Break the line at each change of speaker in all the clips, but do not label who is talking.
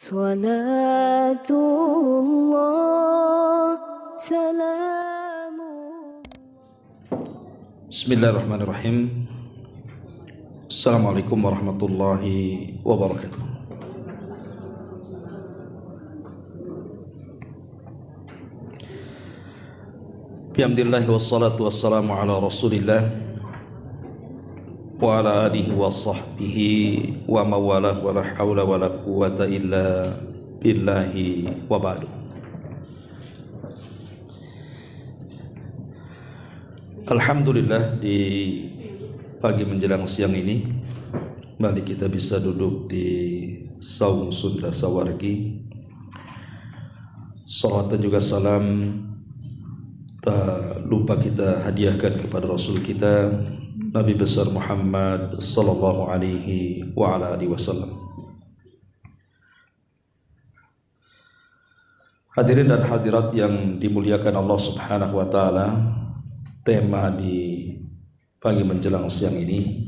Salatullah salamullah.
Bismillahirrahmanirrahim. Assalamualaikum warahmatullahi wabarakatuh. Bihamdillahi wassalatu wassalamu ala rasulillah wa ala alihi wa sahbihi wa mawalah wa la hawla wa la quwata illa billahi wa ba'du. Alhamdulillah, di pagi menjelang siang ini kembali kita bisa duduk di Saung Sunda Sawargi. Salawat dan juga salam tak lupa kita hadiahkan kepada Rasul kita Nabi besar Muhammad sallallahu alaihi wa ala alihi wasallam. Hadirin dan hadirat yang dimuliakan Allah Subhanahu wa taala, tema di pagi menjelang siang ini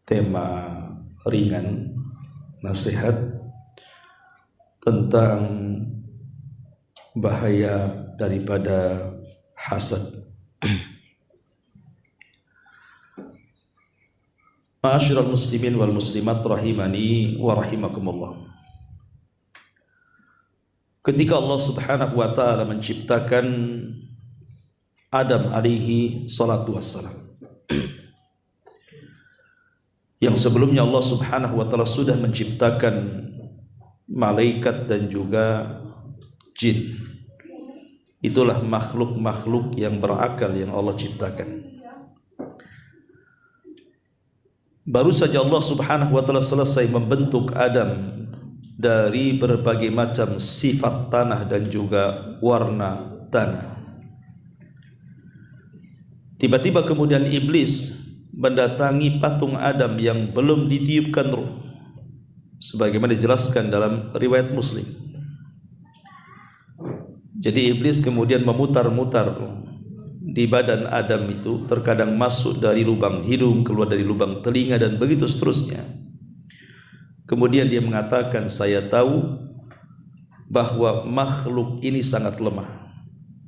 tema ringan, nasihat tentang bahaya daripada hasad. Ma'asyiral muslimin wal muslimat rahimani wa rahimakumullah. Ketika Allah Subhanahu wa taala menciptakan Adam alaihi salatu wassalam, yang sebelumnya Allah Subhanahu wa taala sudah menciptakan malaikat dan juga jin. Itulah makhluk-makhluk yang berakal yang Allah ciptakan. Baru saja Allah Subhanahu wa taala selesai membentuk Adam dari berbagai macam sifat tanah dan juga warna tanah. Tiba-tiba kemudian iblis mendatangi patung Adam yang belum ditiupkan ruh, sebagaimana dijelaskan dalam riwayat Muslim. Jadi iblis kemudian memutar-mutar di badan Adam itu, terkadang masuk dari lubang hidung, keluar dari lubang telinga, dan begitu seterusnya. Kemudian dia mengatakan, saya tahu bahwa makhluk ini sangat lemah.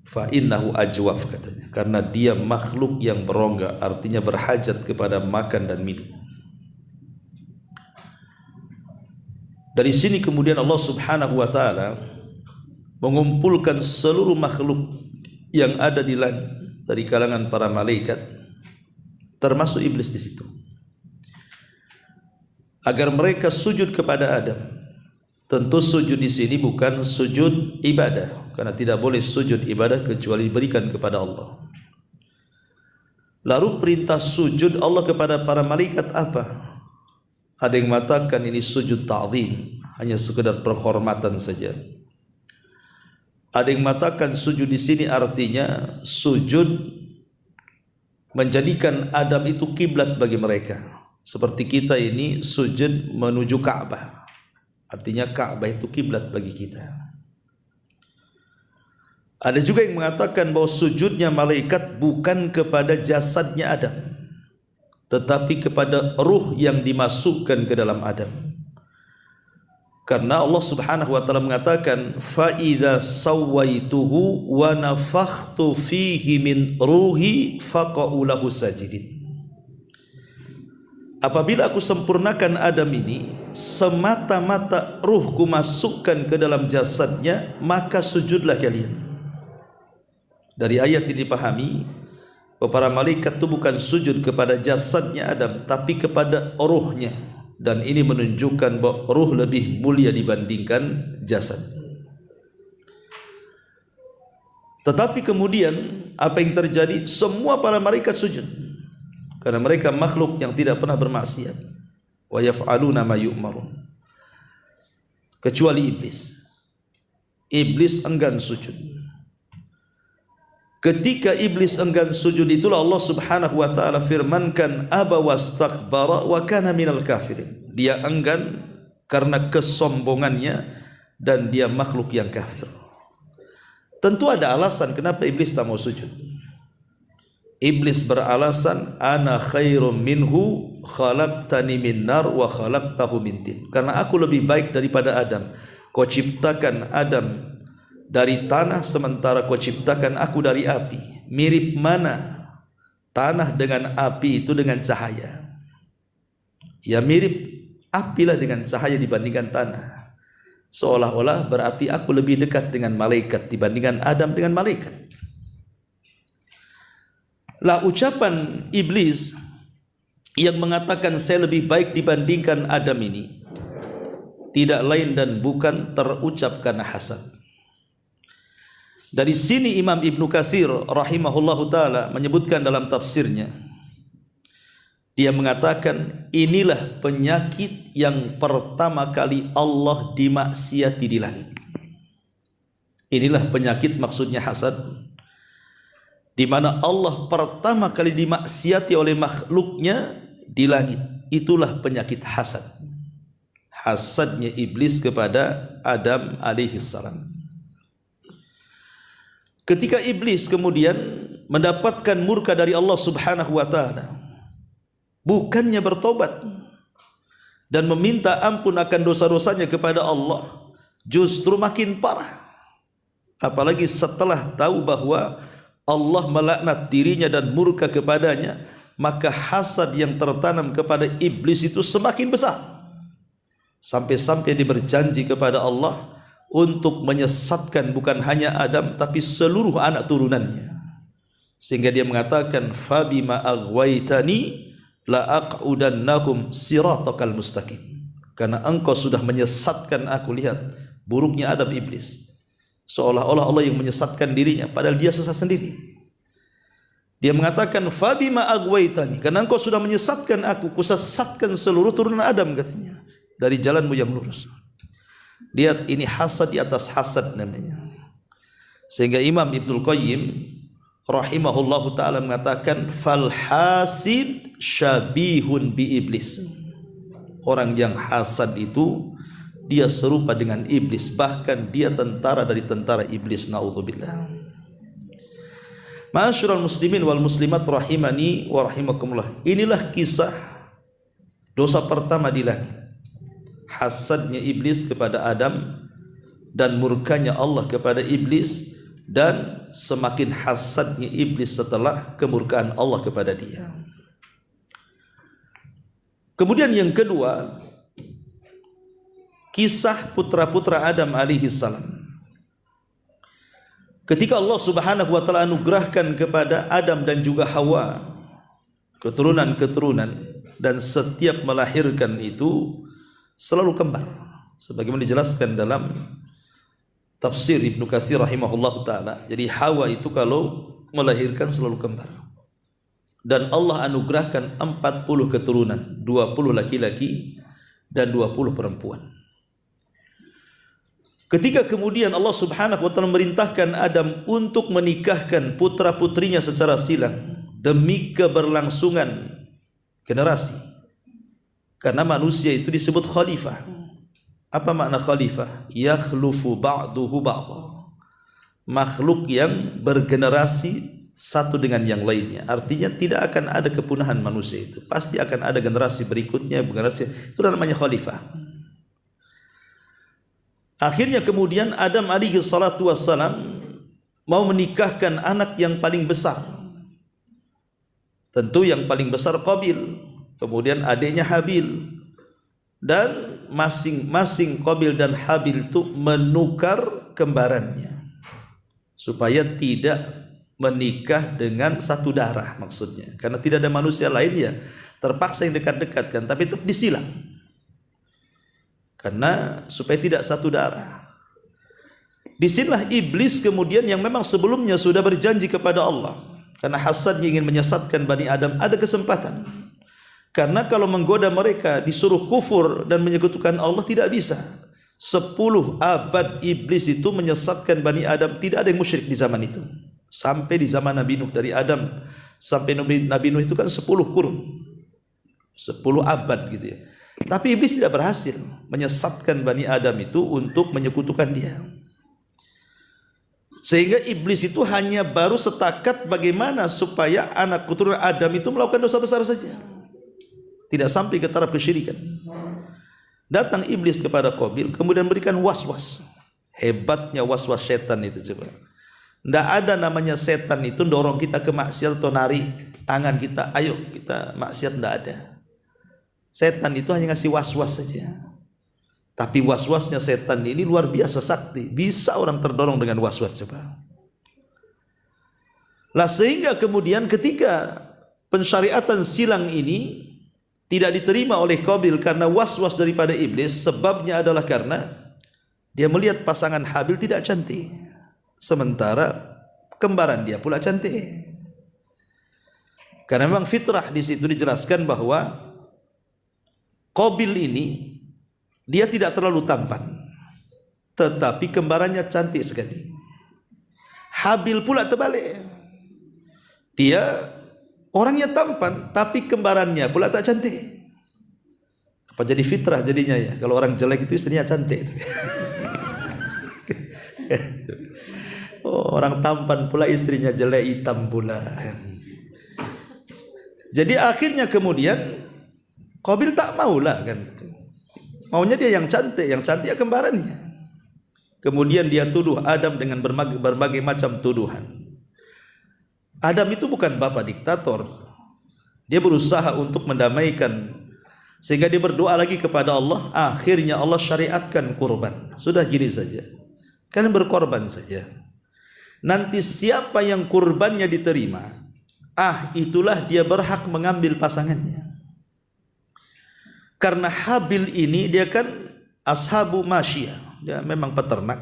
Fa innahu ajwaf, katanya, karena dia makhluk yang berongga, artinya berhajat kepada makan dan minum. Dari sini kemudian Allah Subhanahu wa taala mengumpulkan seluruh makhluk yang ada di langit dari kalangan para malaikat, termasuk iblis di situ, agar mereka sujud kepada Adam. Tentu sujud di sini bukan sujud ibadah, karena tidak boleh sujud ibadah kecuali diberikan kepada Allah. Lalu perintah sujud Allah kepada para malaikat apa? Ada yang mengatakan ini sujud ta'zim, hanya sekedar penghormatan saja. Ada yang mengatakan sujud di sini artinya sujud menjadikan Adam itu kiblat bagi mereka. Seperti kita ini sujud menuju Ka'bah, artinya Ka'bah itu kiblat bagi kita. Ada juga yang mengatakan bahwa sujudnya malaikat bukan kepada jasadnya Adam, tetapi kepada ruh yang dimasukkan ke dalam Adam. Karena Allah Subhanahu wa taala mengatakan, fa idza sawaituhu wa nafakhtu fihi min ruhi faqa'u lahu sajidin. Apabila aku sempurnakan Adam ini, semata-mata ruhku masukkan ke dalam jasadnya, maka sujudlah kalian. Dari ayat ini dipahami bahwa para malaikat itu bukan sujud kepada jasadnya Adam, tapi kepada ruhnya. Dan ini menunjukkan bahwa ruh lebih mulia dibandingkan jasad. Tetapi kemudian apa yang terjadi? Semua para malaikat sujud, karena mereka makhluk yang tidak pernah bermaksiat. Wa yaf'aluna ma yu'marun, kecuali iblis. Iblis enggan sujud. Ketika iblis enggan sujud, itulah Allah Subhanahu wa taala firmankan, aba wastakbara wa kana minal kafirin. Dia enggan karena kesombongannya dan dia makhluk yang kafir. Tentu ada alasan kenapa iblis tak mau sujud. Iblis beralasan, ana khairum minhu khalaqtani min nar wa khalaqtahu min tin. Karena aku lebih baik daripada Adam. Kau ciptakan Adam dari tanah sementara kau ciptakan aku dari api. Mirip mana tanah dengan api itu dengan cahaya? Ya mirip apilah dengan cahaya dibandingkan tanah. Seolah-olah berarti aku lebih dekat dengan malaikat dibandingkan Adam dengan malaikat. Lah ucapan iblis yang mengatakan saya lebih baik dibandingkan Adam ini tidak lain dan bukan terucap karena hasad. Dari sini Imam Ibnu Katsir rahimahullahu taala menyebutkan dalam tafsirnya, dia mengatakan inilah penyakit yang pertama kali Allah dimaksiati di langit. Inilah penyakit maksudnya hasad, di mana Allah pertama kali dimaksiati oleh makhluknya di langit. Itulah penyakit hasad. Hasadnya iblis kepada Adam alaihissalam. Ketika iblis kemudian mendapatkan murka dari Allah subhanahu wa ta'ala, bukannya bertobat dan meminta ampun akan dosa-dosanya kepada Allah, justru makin parah. Apalagi setelah tahu bahwa Allah melaknat dirinya dan murka kepadanya, maka hasad yang tertanam kepada iblis itu semakin besar. Sampai-sampai dia berjanji kepada Allah untuk menyesatkan bukan hanya Adam tapi seluruh anak turunannya. Sehingga dia mengatakan, fabima aghwaytani la aq'udannahum siratakal mustaqim. Karena engkau sudah menyesatkan aku. Lihat buruknya Adam iblis, seolah-olah Allah yang menyesatkan dirinya padahal dia sesat sendiri. Dia mengatakan fabima aghwaytani, karena engkau sudah menyesatkan aku, kusesatkan seluruh turunan Adam katanya dari jalanmu yang lurus. Lihat, ini hasad di atas hasad namanya. Sehingga Imam Ibnul Qayyim rahimahullahu ta'ala mengatakan fal hasid syabihun bi iblis. Orang yang hasad itu dia serupa dengan iblis, bahkan dia tentara dari tentara iblis. Naudzubillah. Ma'asyiral muslimin wal muslimat rahimani wa rahimakumullah. Inilah kisah dosa pertama di langit. Hasadnya iblis kepada Adam dan murkanya Allah kepada iblis, dan semakin hasadnya iblis setelah kemurkaan Allah kepada dia. Kemudian yang kedua, kisah putra-putra Adam alaihi salam. Ketika Allah subhanahu wa ta'ala anugerahkan kepada Adam dan juga Hawa keturunan-keturunan, dan setiap melahirkan itu selalu kembar, sebagaimana dijelaskan dalam tafsir Ibnu Katsir rahimahullah ta'ala. Jadi Hawa itu kalau melahirkan selalu kembar, dan Allah anugerahkan 40 keturunan, 20 laki-laki dan 20 perempuan. Ketika kemudian Allah subhanahu wa ta'ala merintahkan Adam untuk menikahkan putra-putrinya secara silang demi keberlangsungan generasi, karena manusia itu disebut khalifah. Apa makna khalifah? Yakhlufu ba'duhu ba'dha. Makhluk yang bergenerasi satu dengan yang lainnya. Artinya tidak akan ada kepunahan manusia itu. Pasti akan ada generasi berikutnya, generasi. Itu namanya khalifah. Akhirnya kemudian Adam alaihi salatu wassalam mau menikahkan anak yang paling besar. Tentu yang paling besar Qabil, kemudian adiknya Habil, dan masing-masing Qabil dan Habil itu menukar kembarannya supaya tidak menikah dengan satu darah, maksudnya karena tidak ada manusia lain, ya terpaksa yang dekat-dekatkan, tapi tetap disilang karena supaya tidak satu darah. Disinilah iblis kemudian yang memang sebelumnya sudah berjanji kepada Allah, karena hasadnya ingin menyesatkan Bani Adam, ada kesempatan. Karena kalau menggoda mereka disuruh kufur dan menyekutukan Allah tidak bisa. 10 abad iblis itu menyesatkan Bani Adam, tidak ada yang musyrik di zaman itu. Sampai di zaman Nabi Nuh, dari Adam sampai Nabi Nuh itu kan 10 kurun, 10 abad gitu ya. Tapi iblis tidak berhasil menyesatkan Bani Adam itu untuk menyekutukan dia. Sehingga iblis itu hanya baru setakat bagaimana supaya anak keturunan Adam itu melakukan dosa besar saja. tidak sampai ke taraf kesyirikan. Datang iblis kepada Qabil, kemudian berikan was-was. Hebatnya was-was setan itu coba. Tidak ada namanya setan itu dorong kita ke maksiat atau narik tangan kita, ayo kita maksiat, tidak ada. Setan itu hanya ngasih was-was saja. Tapi was-wasnya setan ini luar biasa sakti. Bisa orang terdorong dengan was-was coba. Lah sehingga kemudian ketika pensyariatan silang ini tidak diterima oleh Qabil karena was-was daripada iblis, sebabnya adalah karena dia melihat pasangan Habil tidak cantik, sementara kembaran dia pula cantik. Karena memang fitrah di situ dijelaskan bahwa Qabil ini dia tidak terlalu tampan, tetapi kembarannya cantik sekali. Habil pula terbalik, dia orangnya tampan, tapi kembarannya pula tak cantik. Apa jadi fitrah jadinya ya? Kalau orang jelek itu istrinya cantik. Oh, orang tampan pula istrinya jelek, hitam pula. Jadi akhirnya kemudian Qabil tak maulah kan gitu. Maunya dia yang cantik ya kembarannya. Kemudian dia tuduh Adam dengan berbagai macam tuduhan. Adam itu bukan bapak diktator. Dia berusaha untuk mendamaikan, sehingga dia berdoa lagi kepada Allah. Akhirnya Allah syariatkan kurban. Sudah gini saja, kalian berkorban saja. Nanti siapa yang kurbannya diterima, itulah dia berhak mengambil pasangannya. Karena Habil ini dia kan ashabu masyiyah, dia memang peternak,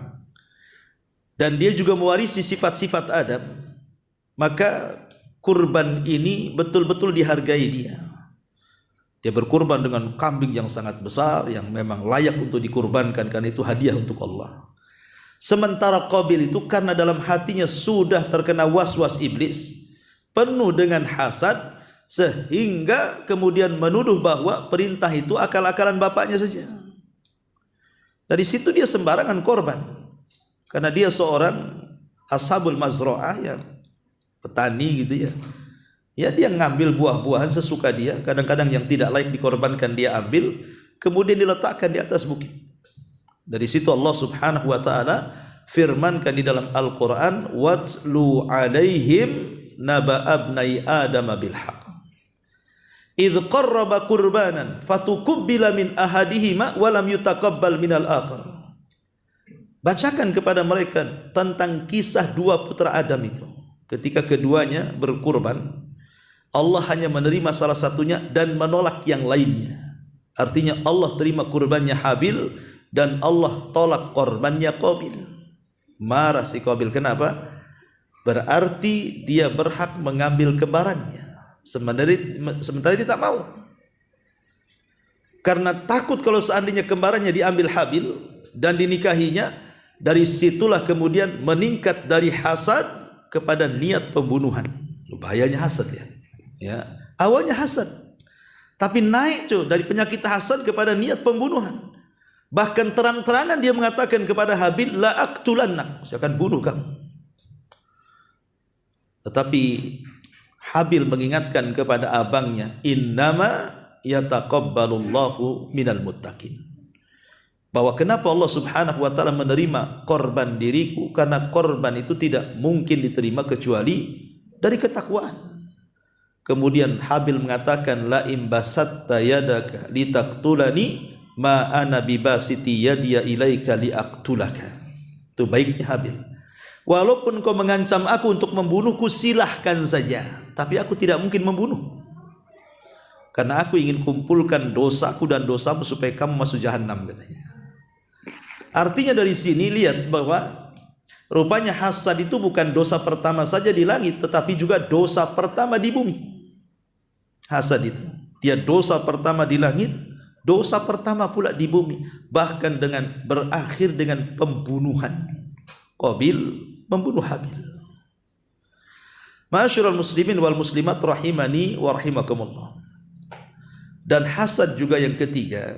dan dia juga mewarisi sifat-sifat Adam. Maka kurban ini betul-betul dihargai dia. Dia berkurban dengan kambing yang sangat besar, yang memang layak untuk dikurbankan karena itu hadiah untuk Allah. Sementara Qabil itu karena dalam hatinya sudah terkena was-was iblis, penuh dengan hasad, sehingga kemudian menuduh bahwa perintah itu akal-akalan bapaknya saja. Dari situ dia sembarangan korban, karena dia seorang ashabul mazra'ah, yang petani gitu ya. Ya dia ngambil buah-buahan sesuka dia, kadang-kadang yang tidak layak dikorbankan dia ambil, kemudian diletakkan di atas bukit. Dari situ Allah Subhanahu wa taala firmankan di dalam Al-Qur'an, "Watlu 'alaihim naba abnai Adam bil haqq. Idz qarraba qurbanan fatukubbila min ahadihima wa lam yutaqabbal minal akhar." Bacakan kepada mereka tentang kisah dua putra Adam itu. Ketika keduanya berkurban, Allah hanya menerima salah satunya dan menolak yang lainnya. Artinya Allah terima kurbannya Habil dan Allah tolak korbannya Qabil. Marah si Qabil, kenapa? Berarti dia berhak mengambil kembarannya, sementara dia tak mau. Karena takut kalau seandainya kembarannya diambil Habil dan dinikahinya, dari situlah kemudian meningkat dari hasad kepada niat pembunuhan. Bahayanya hasad ya. Awalnya hasad, tapi naik dari penyakit hasad kepada niat pembunuhan. Bahkan terang-terangan dia mengatakan kepada Habil, la aqtulannak, saya akan bunuh kamu. Tetapi Habil mengingatkan kepada abangnya, innama yataqabbalullahu minal muttaqin, bahwa kenapa Allah Subhanahu wa taala menerima korban diriku, karena korban itu tidak mungkin diterima kecuali dari ketakwaan. Kemudian Habil mengatakan, la imbasatta yadaka litaqtulani ma ana bibasiti yadiya ilaika liaqtulaka. Itu baiknya Habil. Walaupun kau mengancam aku untuk membunuhku, silahkan saja, tapi aku tidak mungkin membunuh, karena aku ingin kumpulkan dosaku dan dosamu supaya kamu masuk jahanam, katanya. Artinya dari sini lihat bahwa rupanya hasad itu bukan dosa pertama saja di langit, tetapi juga dosa pertama di bumi. Hasad itu dia dosa pertama di langit, dosa pertama pula di bumi, bahkan dengan berakhir dengan pembunuhan. Qabil membunuh Habil. Ma'asyiral muslimin wal muslimat rahimani wa rahimakumullah. Dan hasad juga yang ketiga,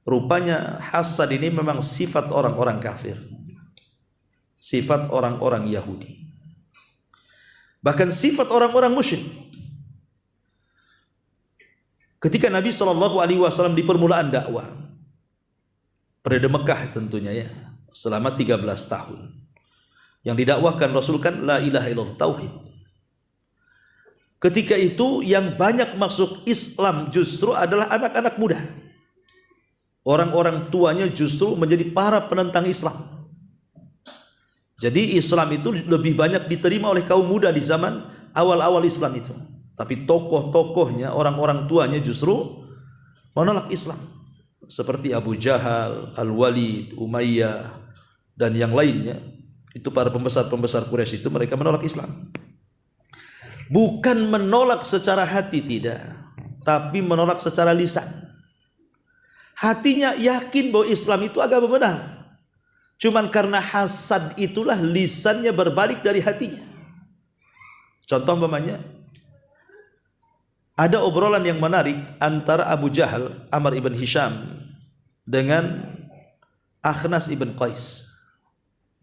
rupanya hasad ini memang sifat orang-orang kafir, sifat orang-orang Yahudi, bahkan sifat orang-orang musyrik. Ketika Nabi SAW di permulaan dakwah, periode Mekah tentunya ya, selama 13 tahun. Yang didakwahkan Rasul kan la ilaha illallah, tauhid. Ketika itu yang banyak masuk Islam justru adalah anak-anak muda. Orang-orang tuanya justru menjadi para penentang Islam. Jadi Islam itu lebih banyak diterima oleh kaum muda di zaman awal-awal Islam itu. Tapi tokoh-tokohnya, orang-orang tuanya justru menolak Islam. Seperti Abu Jahal, Al-Walid, Umayyah, dan yang lainnya. Itu para pembesar-pembesar Quraisy itu mereka menolak Islam. Bukan menolak secara hati, tidak. Tapi menolak secara lisan. Hatinya yakin bahwa Islam itu agama benar. Cuman karena hasad itulah lisannya berbalik dari hatinya. Contoh umpamanya, ada obrolan yang menarik antara Abu Jahal, Amr ibn Hisham dengan Akhnas ibn Qais.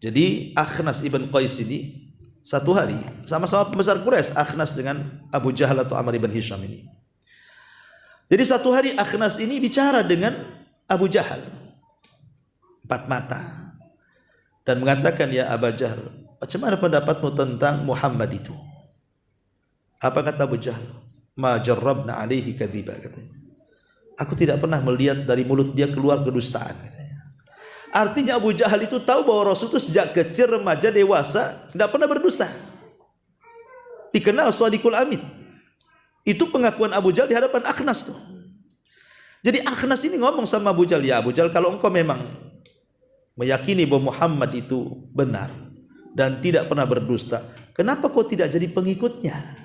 Jadi Akhnas ibn Qais ini satu hari sama-sama pembesar Quraisy, Akhnas dengan Abu Jahal atau Amr ibn Hisham ini. Jadi satu hari Akhnas ini bicara dengan Abu Jahal empat mata dan mengatakan, ya Abu Jahal, macam mana pendapatmu tentang Muhammad itu? Apa kata Abu Jahal? Ma jarrabna alaihi kadhiba, katanya. Aku tidak pernah melihat dari mulut dia keluar kedustaan, katanya. Artinya Abu Jahal itu tahu bahwa Rasul itu sejak kecil, remaja, dewasa tidak pernah berdusta. Dikenal shadiqul amin. Itu pengakuan Abu Jahal di hadapan Akhnas tuh. Jadi Akhnas ini ngomong sama Abu Jahal, ya Abu Jahal, kalau engkau memang meyakini bahwa Muhammad itu benar dan tidak pernah berdusta, kenapa kau tidak jadi pengikutnya?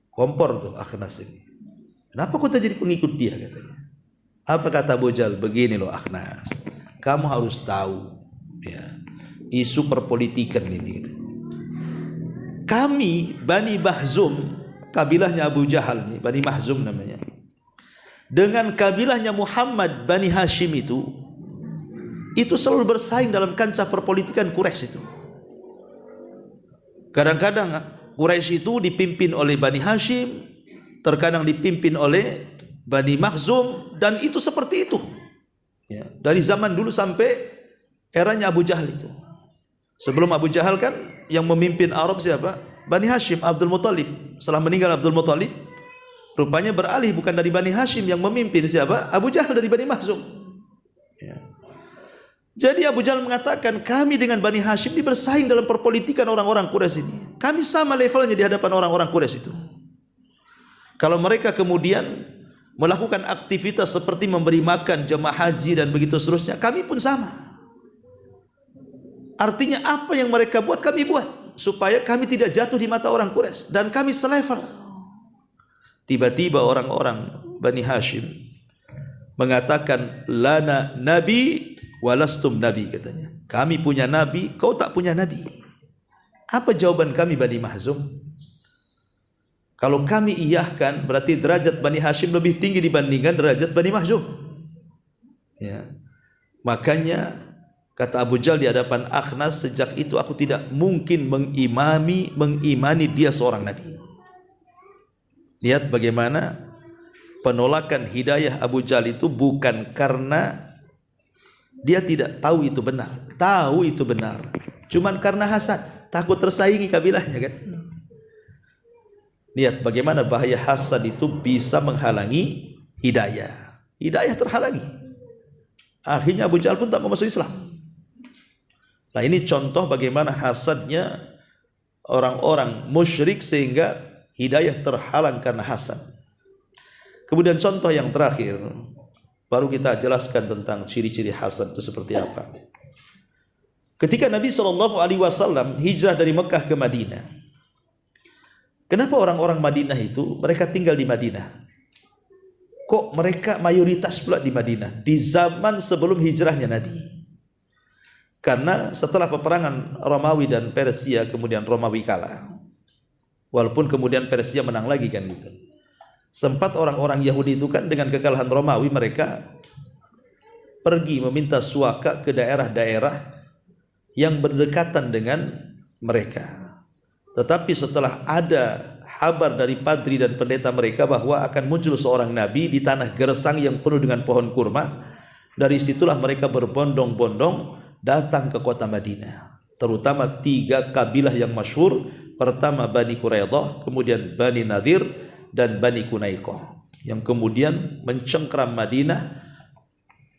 Kompor tuh Akhnas ini. Kenapa kau tak jadi pengikut dia, katanya. Apa kata Abu Jahal? Begini loh Akhnas, kamu harus tahu ya, isu perpolitikan ini, katanya. Kami Bani Mahzum, kabilahnya Abu Jahal nih, Bani Mahzum namanya, dengan kabilahnya Muhammad Bani Hashim itu selalu bersaing dalam kancah perpolitikan Quraisy itu. Kadang-kadang Quraisy itu dipimpin oleh Bani Hashim, terkadang dipimpin oleh Bani Makhzum, dan itu seperti itu. Ya, dari zaman dulu sampai eranya Abu Jahal itu. Sebelum Abu Jahal kan yang memimpin Arab siapa? Bani Hashim, Abdul Muttalib. Setelah meninggal Abdul Muttalib, rupanya beralih bukan dari Bani Hashim yang memimpin siapa? Abu Jahal dari Bani Makhzum. Ya. Jadi Abu Jahal mengatakan, kami dengan Bani Hashim ini bersaing dalam perpolitikan orang-orang Quraisy ini. Kami sama levelnya di hadapan orang-orang Quraisy itu. Kalau mereka kemudian melakukan aktivitas seperti memberi makan jemaah haji dan begitu seterusnya, kami pun sama. Artinya apa yang mereka buat kami buat, supaya kami tidak jatuh di mata orang Quraisy dan kami selevel. Tiba-tiba orang-orang Bani Hashim mengatakan, lana nabi walastum nabi, katanya. Kami punya nabi, kau tak punya nabi. Apa jawaban kami Bani Mahzum? Kalau kami iyahkan, berarti derajat Bani Hashim lebih tinggi dibandingkan derajat Bani Mahzum. Ya. Makanya kata Abu Jahal di hadapan Akhnas, sejak itu aku tidak mungkin mengimani dia seorang nabi. Lihat bagaimana penolakan hidayah Abu Jahal itu bukan karena dia tidak tahu itu benar, tahu itu benar, cuman karena hasad, takut tersaingi kabilahnya kan. Lihat bagaimana bahaya hasad itu bisa menghalangi hidayah. Hidayah terhalangi. Akhirnya Abu Jahal pun tak mau masuk Islam. Nah ini contoh bagaimana hasadnya orang-orang musyrik sehingga hidayah terhalang karena hasad. Kemudian contoh yang terakhir, baru kita jelaskan tentang ciri-ciri hasad itu seperti apa. Ketika Nabi SAW hijrah dari Mekah ke Madinah, kenapa orang-orang Madinah itu mereka tinggal di Madinah? Kok mereka mayoritas pula di Madinah di zaman sebelum hijrahnya Nabi? Karena setelah peperangan Romawi dan Persia, kemudian Romawi kalah. Walaupun kemudian Persia menang lagi kan gitu. Sempat orang-orang Yahudi itu kan dengan kekalahan Romawi mereka pergi meminta suaka ke daerah-daerah yang berdekatan dengan mereka. Tetapi setelah ada kabar dari padri dan pendeta mereka bahwa akan muncul seorang nabi di tanah gersang yang penuh dengan pohon kurma. Dari situlah mereka berbondong-bondong datang ke kota Madinah, terutama 3 kabilah yang masyhur. Pertama Bani Quraidah, kemudian Bani Nadir dan Bani Qunaiqah, yang kemudian mencengkram Madinah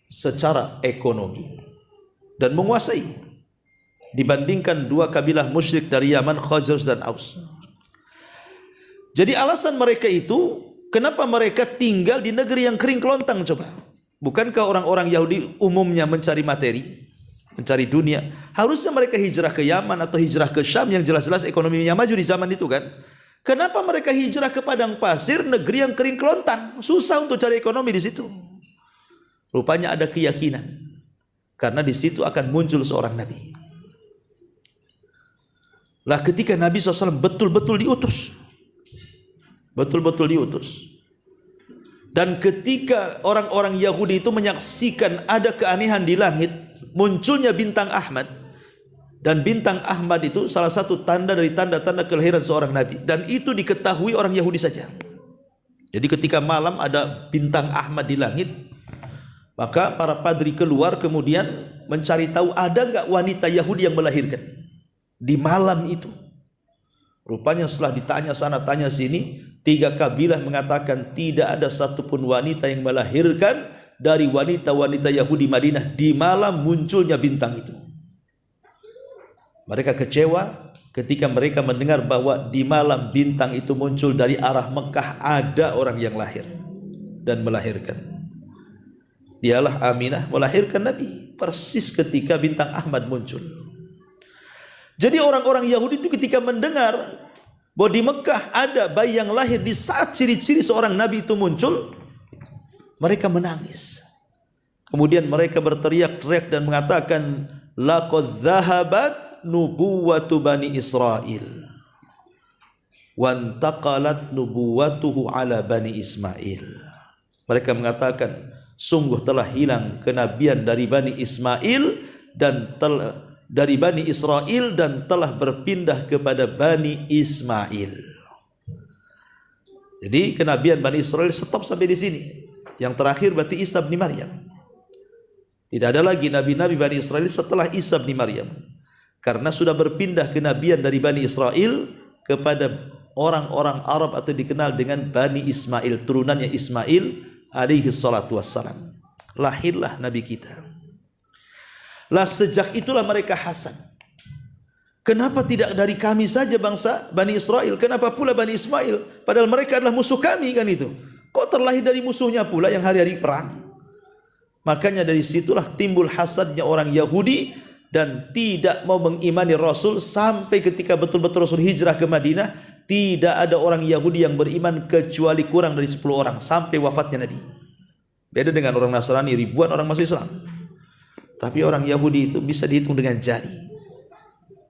secara ekonomi dan menguasai dibandingkan 2 kabilah musyrik dari Yaman, Khazraj dan Aus. Jadi alasan mereka itu, kenapa mereka tinggal di negeri yang kering kelontang coba? Bukankah orang-orang Yahudi umumnya mencari materi, mencari dunia? Harusnya mereka hijrah ke Yaman atau hijrah ke Syam yang jelas-jelas ekonominya maju di zaman itu kan? Kenapa mereka hijrah ke padang pasir, negeri yang kering kelontang? Susah untuk cari ekonomi di situ. Rupanya ada keyakinan, karena di situ akan muncul seorang nabi. Lah ketika Nabi SAW betul-betul diutus, dan ketika orang-orang Yahudi itu menyaksikan ada keanehan di langit, munculnya bintang Ahmad, dan bintang Ahmad itu salah satu tanda dari tanda-tanda kelahiran seorang nabi, dan itu diketahui orang Yahudi saja. Jadi ketika malam ada bintang Ahmad di langit, maka para padri keluar kemudian mencari tahu ada enggak wanita Yahudi yang melahirkan di malam itu. Rupanya setelah ditanya sana tanya sini, 3 kabilah mengatakan tidak ada satupun wanita yang melahirkan dari wanita-wanita Yahudi Madinah di malam munculnya bintang itu. Mereka kecewa ketika mereka mendengar bahwa di malam bintang itu muncul dari arah Mekah ada orang yang lahir dan melahirkan. Dialah Aminah melahirkan Nabi persis ketika bintang Ahmad muncul. Jadi orang-orang Yahudi itu ketika mendengar bahwa di Mekah ada bayi yang lahir di saat ciri-ciri seorang Nabi itu muncul, mereka menangis. Kemudian mereka berteriak-teriak dan mengatakan, laqad dhahabat nubuwatu Bani Israel wantaqalat nubuwatuhu ala Bani Ismail. Mereka mengatakan, sungguh telah hilang kenabian dari Bani Ismail dan dari Bani Israel dan telah berpindah kepada Bani Ismail. Jadi kenabian Bani Israel stop sampai di sini. Yang terakhir berarti Isa bin Maryam. Tidak ada lagi nabi-nabi Bani Israel setelah Isa bin Maryam, karena sudah berpindah kenabian dari Bani Israel kepada orang-orang Arab atau dikenal dengan Bani Ismail, turunannya Ismail alaihi salatu wassalam. Lahirlah Nabi kita. Lah sejak itulah mereka hasad. Kenapa tidak dari kami saja bangsa Bani Israel? Kenapa pula Bani Ismail? Padahal mereka adalah musuh kami kan itu. Kok terlahir dari musuhnya pula yang hari-hari perang? Makanya dari situlah timbul hasadnya orang Yahudi dan tidak mau mengimani Rasul sampai ketika betul-betul Rasul hijrah ke Madinah, tidak ada orang Yahudi yang beriman kecuali kurang dari 10 orang sampai wafatnya Nabi. Beda dengan orang Nasrani, ribuan orang masuk Islam. Tapi orang Yahudi itu bisa dihitung dengan jari.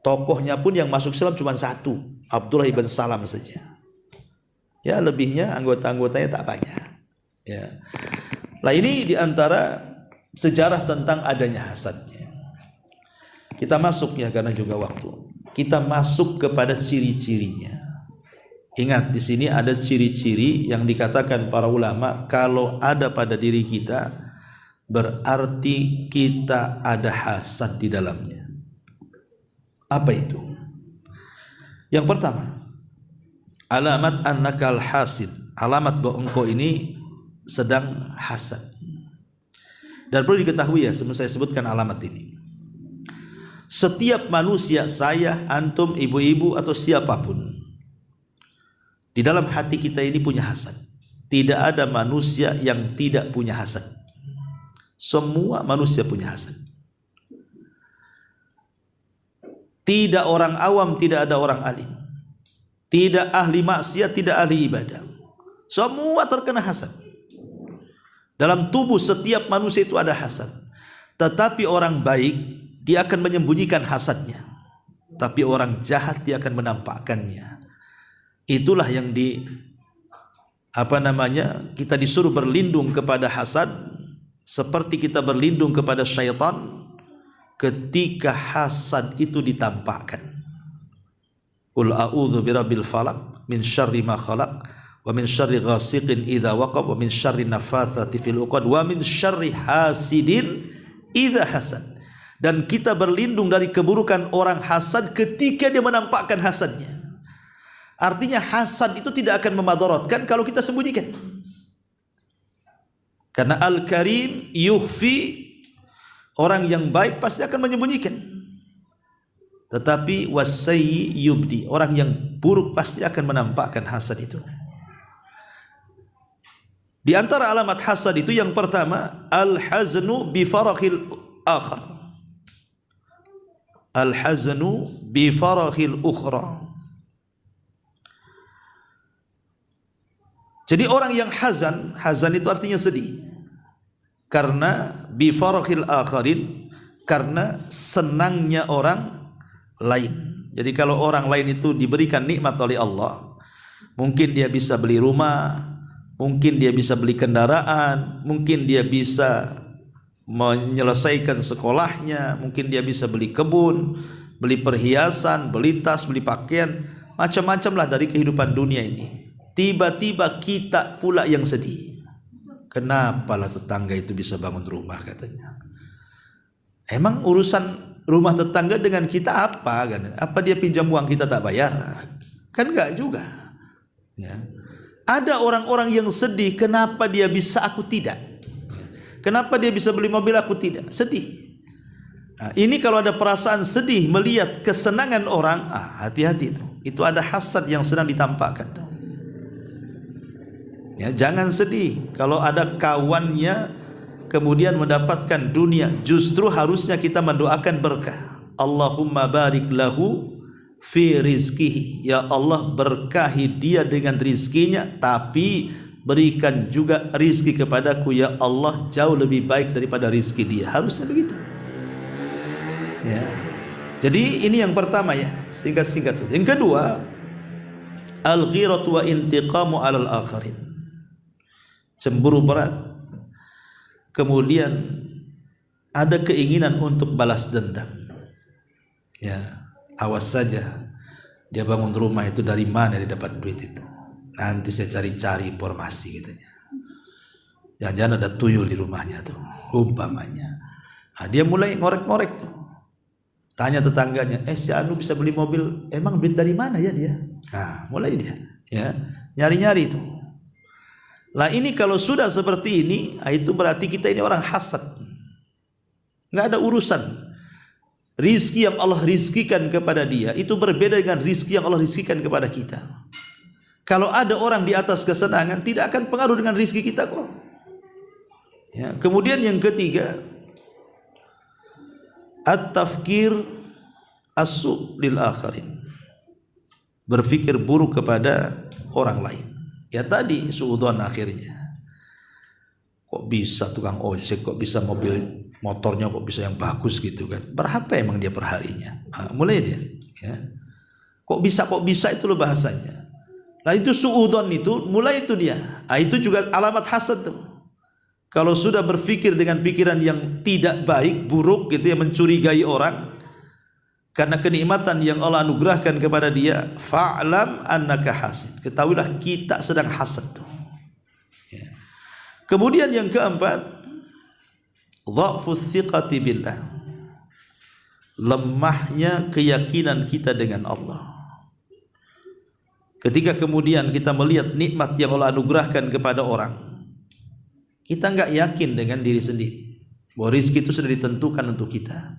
Tokohnya pun yang masuk Islam cuma 1, Abdullah ibn Salam saja. Ya lebihnya anggota-anggotanya tak banyak. Ya. Nah ini diantara sejarah tentang adanya hasadnya. Kita masuk ya karena juga waktu. Kita masuk kepada ciri-cirinya. Ingat di sini ada ciri-ciri yang dikatakan para ulama kalau ada pada diri kita, berarti kita ada hasad di dalamnya. Apa itu? Yang pertama, alamat annakal hasid. Alamat bahwa engkau ini sedang hasad. Dan perlu diketahui ya, sebelum saya sebutkan alamat ini, setiap manusia, saya, antum, ibu-ibu atau siapapun, di dalam hati kita ini punya hasad. Tidak ada manusia yang tidak punya hasad. Semua manusia punya hasad. Tidak orang awam, tidak ada orang alim. Tidak ahli maksiat, tidak ahli ibadah. Semua terkena hasad. Dalam tubuh setiap manusia itu ada hasad. Tetapi orang baik, dia akan menyembunyikan hasadnya. Tapi orang jahat, dia akan menampakkannya. Itulah yang kita disuruh berlindung kepada hasad, seperti kita berlindung kepada syaitan ketika hasad itu ditampakkan. Qul a'udzu birabbil falaq min syarri ma khalaq, wa min syarri ghasiqin idza waqab, wa min syarri nafatsati fil 'uqad, wa min syarri hasidin idza hasad. Dan kita berlindung dari keburukan orang hasad ketika dia menampakkan hasadnya. Artinya hasad itu tidak akan memadaratkan kalau kita sembunyikan. Karena Al-Karim yukhfi, orang yang baik pasti akan menyembunyikan. Tetapi wasayyi yubdi, orang yang buruk pasti akan menampakkan hasad itu. Di antara alamat hasad itu yang pertama, al-haznu bi farakhil akhar. Al-haznu bi farakhil ukhra. Jadi orang yang hazan itu artinya sedih. Karena bi farakhil akharin, karena senangnya orang lain. Jadi kalau orang lain itu diberikan nikmat oleh Allah, mungkin dia bisa beli rumah, mungkin dia bisa beli kendaraan, mungkin dia bisa menyelesaikan sekolahnya, mungkin dia bisa beli kebun, beli perhiasan, beli tas, beli pakaian, macam-macam lah dari kehidupan dunia ini. Tiba-tiba kita pula yang sedih. Kenapalah tetangga itu bisa bangun rumah katanya. Emang urusan rumah tetangga dengan kita apa kan? Apa dia pinjam uang kita tak bayar? Kan enggak juga. Ya. Ada orang-orang yang sedih, kenapa dia bisa aku tidak? Kenapa dia bisa beli mobil aku tidak? Sedih. Nah, ini kalau ada perasaan sedih melihat kesenangan orang, hati-hati itu. Itu ada hasad yang sedang ditampakkan tuh. Ya, jangan sedih kalau ada kawannya kemudian mendapatkan dunia. Justru harusnya kita mendoakan berkah. Allahumma barik lahu fi rizkihi. Ya Allah, berkahi dia dengan rizkinya, tapi berikan juga rizki kepadaku ya Allah jauh lebih baik daripada rizki dia. Harusnya begitu. Ya. Jadi ini yang pertama ya, singkat-singkat saja. Yang kedua, al-ghiratu wa intiqamu 'alal akharin. Cemburu berat. Kemudian ada keinginan untuk balas dendam. Ya, awas saja. Dia bangun rumah itu dari mana dia dapat duit itu? Nanti saya cari-cari informasi katanya. Jangan-jangan ada tuyul di rumahnya tuh, umpamanya. Nah, dia mulai ngorek-ngorek tuh. Tanya tetangganya, si Anu bisa beli mobil, emang duit dari mana ya dia? Nah, mulai dia, ya, nyari-nyari itu. Lah ini kalau sudah seperti ini, itu berarti kita ini orang hasad. Nggak ada urusan. Rizki yang Allah rizkikan kepada dia itu berbeda dengan rizki yang Allah rizkikan kepada kita. Kalau ada orang di atas kesenangan, tidak akan pengaruh dengan rizki kita kok. Ya, kemudian yang ketiga, at-tafkir as-su' lil akharin. Berfikir buruk kepada orang lain. Ya tadi suudzon akhirnya. Kok bisa tukang ojek, kok bisa mobil motornya kok bisa yang bagus gitu kan? Berapa emang dia perharinya? Nah, mulai dia, ya. Kok bisa itu loh bahasanya. Nah itu suudzon itu, mulai itu dia. Nah, itu juga alamat hasad tuh. Kalau sudah berpikir dengan pikiran yang tidak baik, buruk gitu ya, mencurigai orang karena kenikmatan yang Allah anugerahkan kepada dia, fa'lam annaka hasid. Ketahuilah kita sedang hasad tuh. Ya. Kemudian yang keempat, dha'fus thiqati billah. Lemahnya keyakinan kita dengan Allah. Ketika kemudian kita melihat nikmat yang Allah anugerahkan kepada orang, kita enggak yakin dengan diri sendiri bahwa rezeki itu sudah ditentukan untuk kita.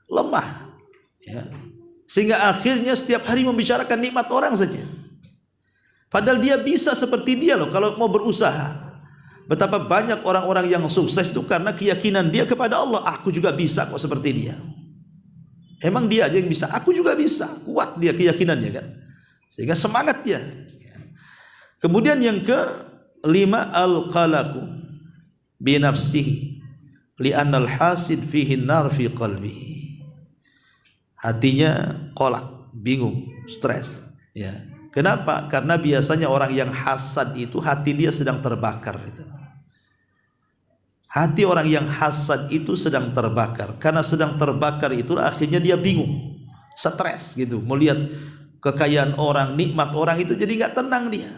Lemah. Ya. Sehingga akhirnya setiap hari membicarakan nikmat orang saja. Padahal dia bisa seperti dia loh kalau mau berusaha. Betapa banyak orang-orang yang sukses itu karena keyakinan dia kepada Allah. Aku juga bisa kok seperti dia. Emang dia aja yang bisa, aku juga bisa. Kuat dia keyakinannya kan. Sehingga semangat dia. Kemudian yang kelima, al-qalaqu bi nafsihi li'anna al-hasid fihi nar fi qalbihi. Hatinya kolak, bingung, stres. Ya. Kenapa? Karena biasanya orang yang hasad itu hati dia sedang terbakar. Hati orang yang hasad itu sedang terbakar. Karena sedang terbakar itu akhirnya dia bingung, stres gitu, melihat kekayaan orang, nikmat orang itu jadi nggak tenang dia.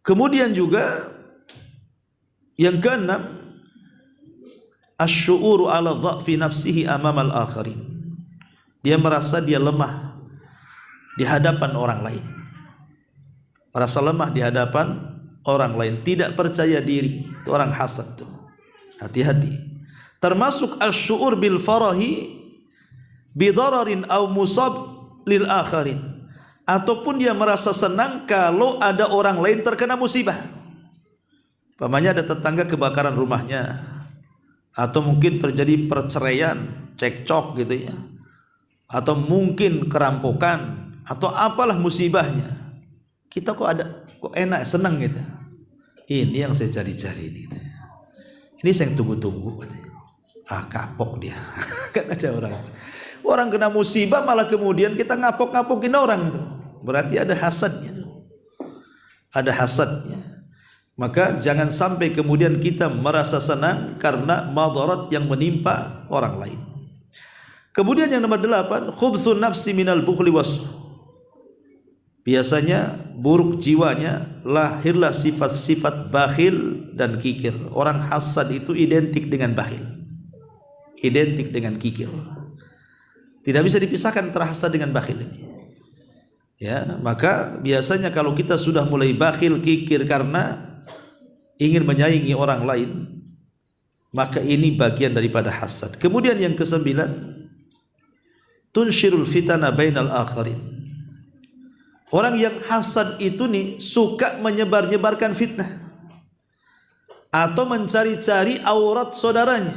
Kemudian juga yang keenam, asy'uru ala dha'fi nafsihi amamal akharin. Dia merasa dia lemah di hadapan orang lain. Merasa lemah di hadapan orang lain, tidak percaya diri. Itu orang hasad tuh. Hati-hati. Termasuk asy'ur bil farahi bidararin aw musab lil akharin. Ataupun dia merasa senang kalau ada orang lain terkena musibah. Umpamanya ada tetangga kebakaran rumahnya, atau mungkin terjadi perceraian, cekcok gitu ya, atau mungkin kerampokan, atau apalah musibahnya. Kita kok enak, senang gitu. Ini yang saya cari-cari ini. Ini saya tunggu-tunggu. Kapok dia. Kan ada orang kena musibah malah kemudian kita ngapok-ngapokin orang itu. Berarti ada hasadnya. Ada hasadnya. Maka jangan sampai kemudian kita merasa senang karena madarat yang menimpa orang lain. Kemudian yang nomor 8, khubthun nafsi minal bukhli was. Biasanya buruk jiwanya, lahirlah sifat-sifat bakhil dan kikir. Orang hasad itu identik dengan bakhil, identik dengan kikir. Tidak bisa dipisahkan antara hasad dengan bakhil ini. Ya, maka biasanya kalau kita sudah mulai bakhil, kikir karena ingin menyaingi orang lain, maka ini bagian daripada hasad. Kemudian yang ke-9, tunshirul fitana bainal akharin. Orang yang hasad itu nih suka menyebar-nyebarkan fitnah atau mencari-cari aurat saudaranya.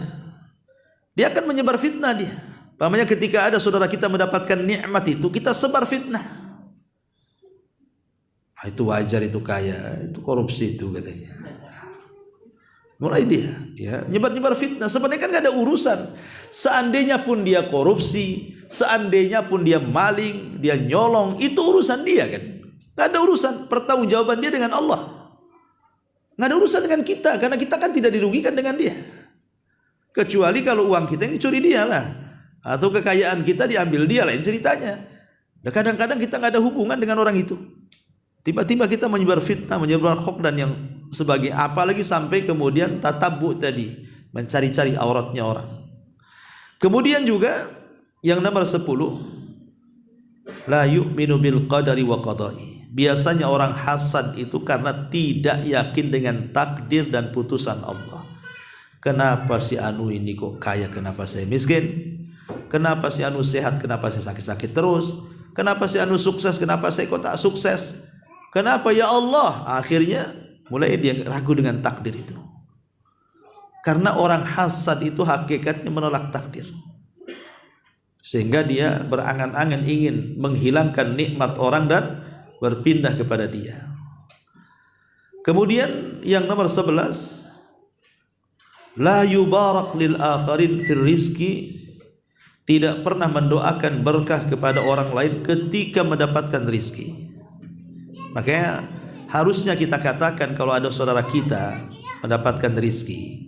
Dia akan menyebar fitnah dia. Umpamanya ketika ada saudara kita mendapatkan nikmat itu, kita sebar fitnah. Itu wajar, itu kaya, itu korupsi itu katanya. Mulai dia ya nyebar-nyebar fitnah. Sebenarnya kan gak ada urusan. Seandainya pun dia korupsi, seandainya pun dia maling, dia nyolong, itu urusan dia kan. Gak ada urusan, pertanggungjawaban dia dengan Allah. Gak ada urusan dengan kita, karena kita kan tidak dirugikan dengan dia. Kecuali kalau uang kita yang dicuri dia lah, atau kekayaan kita diambil dia, lain ceritanya. Dan kadang-kadang kita gak ada hubungan dengan orang itu. Tiba-tiba kita menyebar fitnah, menyebar hoax dan yang sebagai, apalagi sampai kemudian tatabbu tadi, mencari-cari auratnya orang. Kemudian juga yang nomor 10, la yu'minu bil qadari wa qada'i. Biasanya orang hasad itu karena tidak yakin dengan takdir dan putusan Allah. Kenapa si anu ini kok kaya, kenapa saya miskin? Kenapa si anu sehat, kenapa saya sakit-sakit terus? Kenapa si anu sukses, kenapa saya kok tak sukses? Kenapa ya Allah? Akhirnya mulai dia ragu dengan takdir itu. Karena orang hasad itu hakikatnya menolak takdir. Sehingga dia berangan-angan ingin menghilangkan nikmat orang dan berpindah kepada dia. Kemudian yang nomor 11, la yubarak lil akharin fil rizki. Tidak pernah mendoakan berkah kepada orang lain ketika mendapatkan rizki. Makanya harusnya kita katakan kalau ada saudara kita mendapatkan rizki,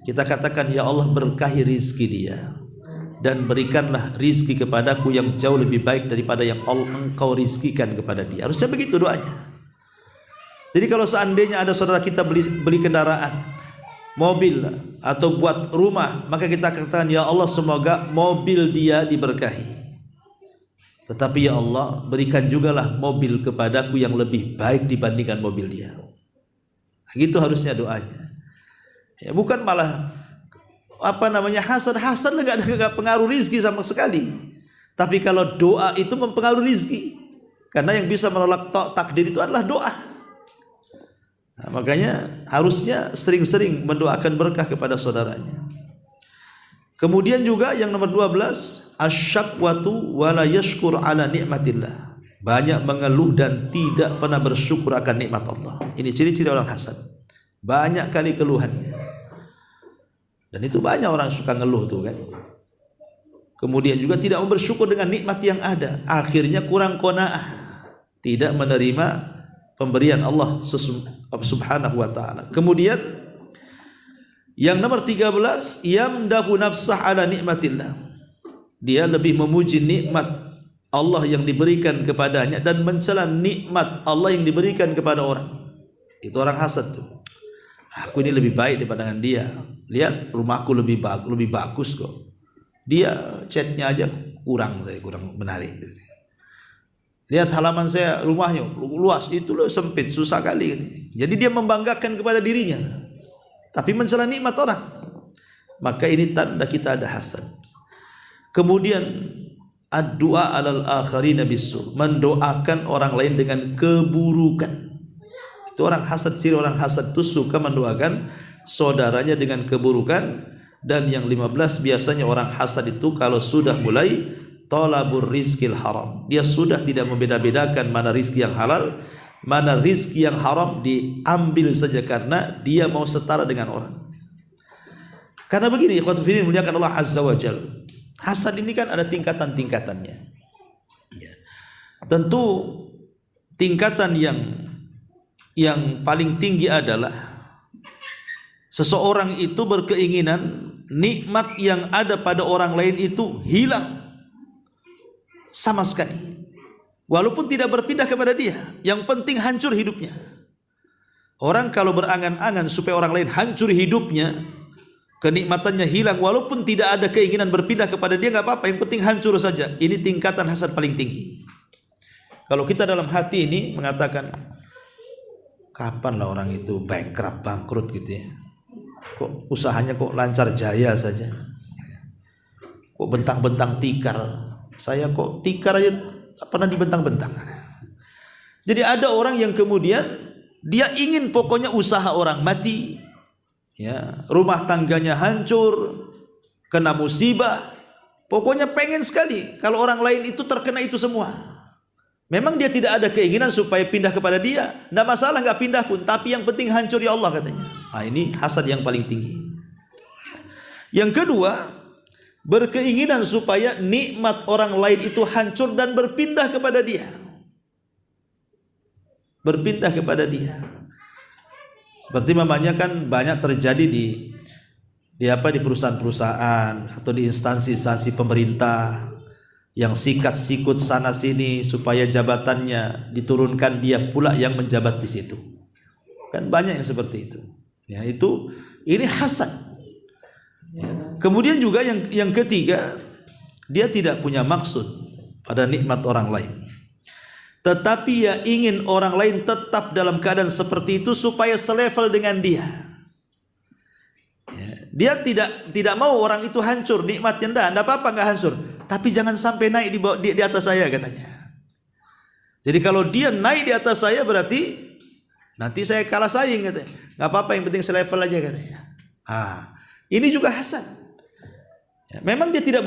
kita katakan ya Allah berkahi rizki dia dan berikanlah rizki kepadaku yang jauh lebih baik daripada yang engkau rizkikan kepada dia. Harusnya begitu doanya. Jadi kalau seandainya ada saudara kita beli kendaraan, mobil atau buat rumah, maka kita katakan ya Allah semoga mobil dia diberkahi. Tetapi ya Allah berikan jugalah mobil kepadaku yang lebih baik dibandingkan mobil dia. Gitu harusnya doanya. Ya, bukan malah hasad nggak pengaruh rizki sama sekali. Tapi kalau doa itu mempengaruhi rizki, karena yang bisa menolak takdir itu adalah doa. Nah, makanya harusnya sering-sering mendoakan berkah kepada saudaranya. Kemudian juga yang nomor 12, asyakwatu wala yashkur ala nikmatillah. Banyak mengeluh dan tidak pernah bersyukur akan nikmat Allah. Ini ciri-ciri orang hasad. Banyak kali keluhannya. Dan itu banyak orang suka ngeluh tuh kan. Kemudian juga tidak mau bersyukur dengan nikmat yang ada. Akhirnya kurang qanaah. Tidak menerima pemberian Allah subhanahu wa ta'ala. Kemudian yang nomor 13, yamdahu nafsah ala nikmatillah. Dia lebih memuji nikmat Allah yang diberikan kepadanya dan mencela nikmat Allah yang diberikan kepada orang. Itu orang hasad tuh. Aku ini lebih baik daripada dengan dia. Lihat rumahku lebih bagus kok. Dia catnya aja kurang menarik. Lihat halaman saya, rumahnya luas, itu loh sempit, susah kali. Jadi dia membanggakan kepada dirinya, tapi mencela nikmat orang. Maka ini tanda kita ada hasad. Kemudian ad-du'a 'alal akharina bisu, mendoakan orang lain dengan keburukan. Itu orang hasad, ciri orang hasad itu suka mendoakan saudaranya dengan keburukan. Dan yang 15, biasanya orang hasad itu kalau sudah mulai talabur rizqil haram, dia sudah tidak membeda-bedakan mana rizki yang halal, mana rizki yang haram, diambil saja karena dia mau setara dengan orang. Karena begini, ikhwatul fillah muliakan Allah azza wa jalla, hasad ini kan ada tingkatan-tingkatannya ya. Tentu tingkatan yang paling tinggi adalah seseorang itu berkeinginan nikmat yang ada pada orang lain itu hilang sama sekali, walaupun tidak berpindah kepada dia. Yang penting hancur hidupnya. Orang kalau berangan-angan supaya orang lain hancur hidupnya, kenikmatannya hilang, walaupun tidak ada keinginan berpindah kepada dia, nggak apa-apa, yang penting hancur saja. Ini tingkatan hasad paling tinggi. Kalau kita dalam hati ini mengatakan, kapanlah orang itu bankrupt, bangkrut gitu ya, kok usahanya kok lancar jaya saja, kok bentang-bentang tikar, saya kok tikar aja tak pernah dibentang-bentang. Jadi ada orang yang kemudian dia ingin pokoknya usaha orang mati ya, rumah tangganya hancur, kena musibah, pokoknya pengen sekali kalau orang lain itu terkena itu semua. Memang dia tidak ada keinginan supaya pindah kepada dia, tidak masalah nggak pindah pun, tapi yang penting hancur ya Allah katanya. Ini hasad yang paling tinggi. Yang kedua, berkeinginan supaya nikmat orang lain itu hancur dan berpindah kepada dia. Berpindah kepada dia. Seperti mamanya kan banyak terjadi di perusahaan-perusahaan atau di instansi-instansi pemerintah yang sikat-sikut sana sini supaya jabatannya diturunkan, dia pula yang menjabat di situ. Kan banyak yang seperti itu. Ya, ini hasad. Ya. Kemudian juga yang ketiga, dia tidak punya maksud pada nikmat orang lain, tetapi ya ingin orang lain tetap dalam keadaan seperti itu supaya selevel dengan dia. Ya. Dia tidak mau orang itu hancur nikmatnya, tidak apa-apa nggak hancur, tapi jangan sampai naik di atas saya katanya. Jadi kalau dia naik di atas saya berarti nanti saya kalah saing katanya. Nggak apa-apa, yang penting selevel aja katanya. Ini juga hasad. Ya, memang dia tidak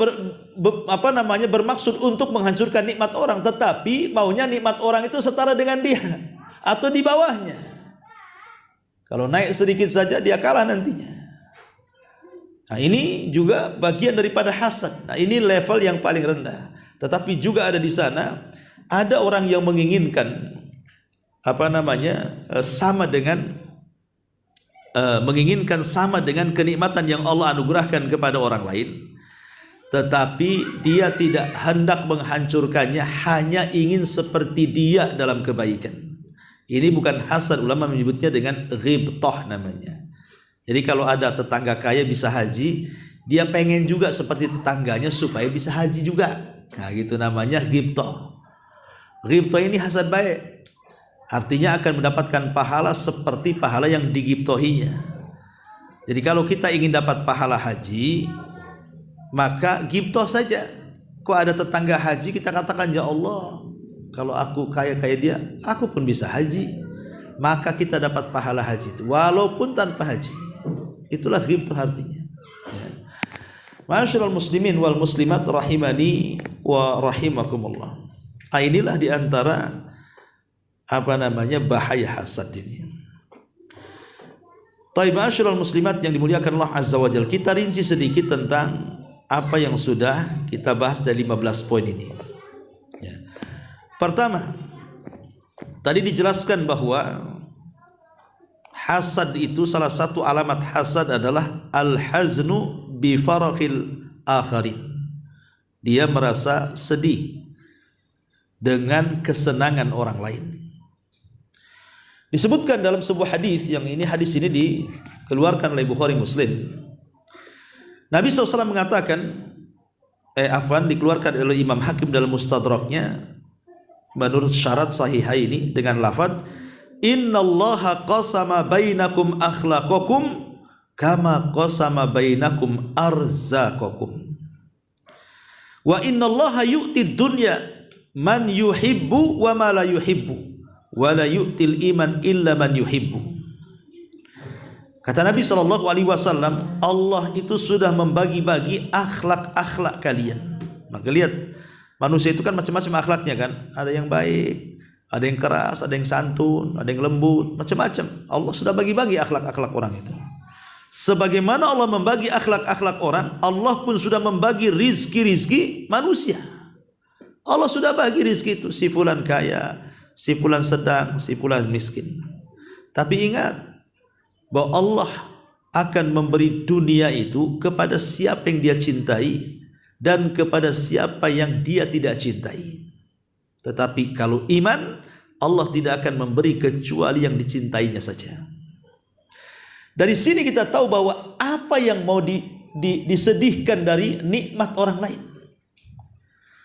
bermaksud untuk menghancurkan nikmat orang, tetapi maunya nikmat orang itu setara dengan dia atau di bawahnya. Kalau naik sedikit saja dia kalah nantinya. Ini juga bagian daripada hasad. Ini level yang paling rendah. Tetapi juga ada di sana ada orang yang menginginkan sama dengan kenikmatan yang Allah anugerahkan kepada orang lain, tetapi dia tidak hendak menghancurkannya, hanya ingin seperti dia dalam kebaikan. Ini bukan hasad, ulama menyebutnya dengan ghibtah namanya. Jadi kalau ada tetangga kaya bisa haji, dia pengen juga seperti tetangganya supaya bisa haji juga. Nah gitu namanya ghibtah. Ghibtah ini hasad baik, artinya akan mendapatkan pahala seperti pahala yang digibtohinya. Jadi kalau kita ingin dapat pahala haji, maka ghibtah saja. Kok ada tetangga haji, kita katakan, ya Allah, kalau aku kaya-kaya dia, aku pun bisa haji. Maka kita dapat pahala haji itu, walaupun tanpa haji. Itulah ghibtah artinya. Ma'asyiral muslimin wal muslimat rahimani wa rahimakumullah. Inilah diantara bahaya hasad ini. Taib ma'asyiral muslimat yang dimuliakan Allah azza wa jalla, kita rinci sedikit tentang apa yang sudah kita bahas dari 15 poin ini. Ya. Pertama, tadi dijelaskan bahwa hasad itu, salah satu alamat hasad adalah al-haznu bi farakhil akharin. Dia merasa sedih dengan kesenangan orang lain. Disebutkan dalam sebuah hadis, yang ini hadis ini dikeluarkan oleh Bukhari Muslim. Nabi SAW mengatakan, dikeluarkan oleh Imam Hakim dalam Mustadraknya menurut syarat Sahihaini dengan lafaz, innallaha qasama bainakum akhlaqakum kama qasama bainakum arzaqakum wa innallaha yu'tid dunya man yuhibbu wa ma la yuhibbu wa la yu'til iman illa man yuhibbu. Kata Nabi SAW, Allah itu sudah membagi-bagi akhlak-akhlak kalian. Maka lihat, manusia itu kan macam-macam akhlaknya kan. Ada yang baik, ada yang keras, ada yang santun, ada yang lembut, macam-macam. Allah sudah bagi-bagi akhlak-akhlak orang itu. Sebagaimana Allah membagi akhlak-akhlak orang, Allah pun sudah membagi rizki-rizki manusia. Allah sudah bagi rizki itu, si fulan kaya, si fulan sedang, si fulan miskin. Tapi ingat bahwa Allah akan memberi dunia itu kepada siapa yang dia cintai dan kepada siapa yang dia tidak cintai. Tetapi kalau iman, Allah tidak akan memberi kecuali yang dicintainya saja. Dari sini kita tahu bahwa apa yang mau disedihkan dari nikmat orang lain.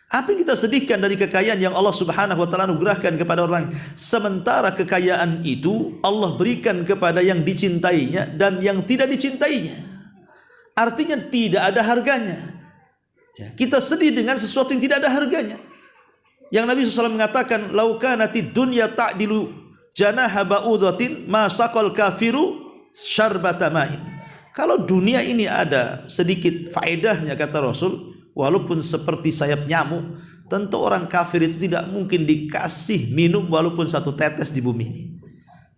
Apa yang kita sedihkan dari kekayaan yang Allah Subhanahu wa taala anugerahkan kepada orang, sementara kekayaan itu Allah berikan kepada yang dicintainya dan yang tidak dicintainya. Artinya tidak ada harganya. Kita sedih dengan sesuatu yang tidak ada harganya. Yang Nabi SAW mengatakan, lau kanatid dunya ta'dilu janaha ba'udhatin ma saqal kafiru syarbata ma'in. Kalau dunia ini ada sedikit faedahnya, kata Rasul, walaupun seperti sayap nyamuk, tentu orang kafir itu tidak mungkin dikasih minum walaupun satu tetes di bumi ini.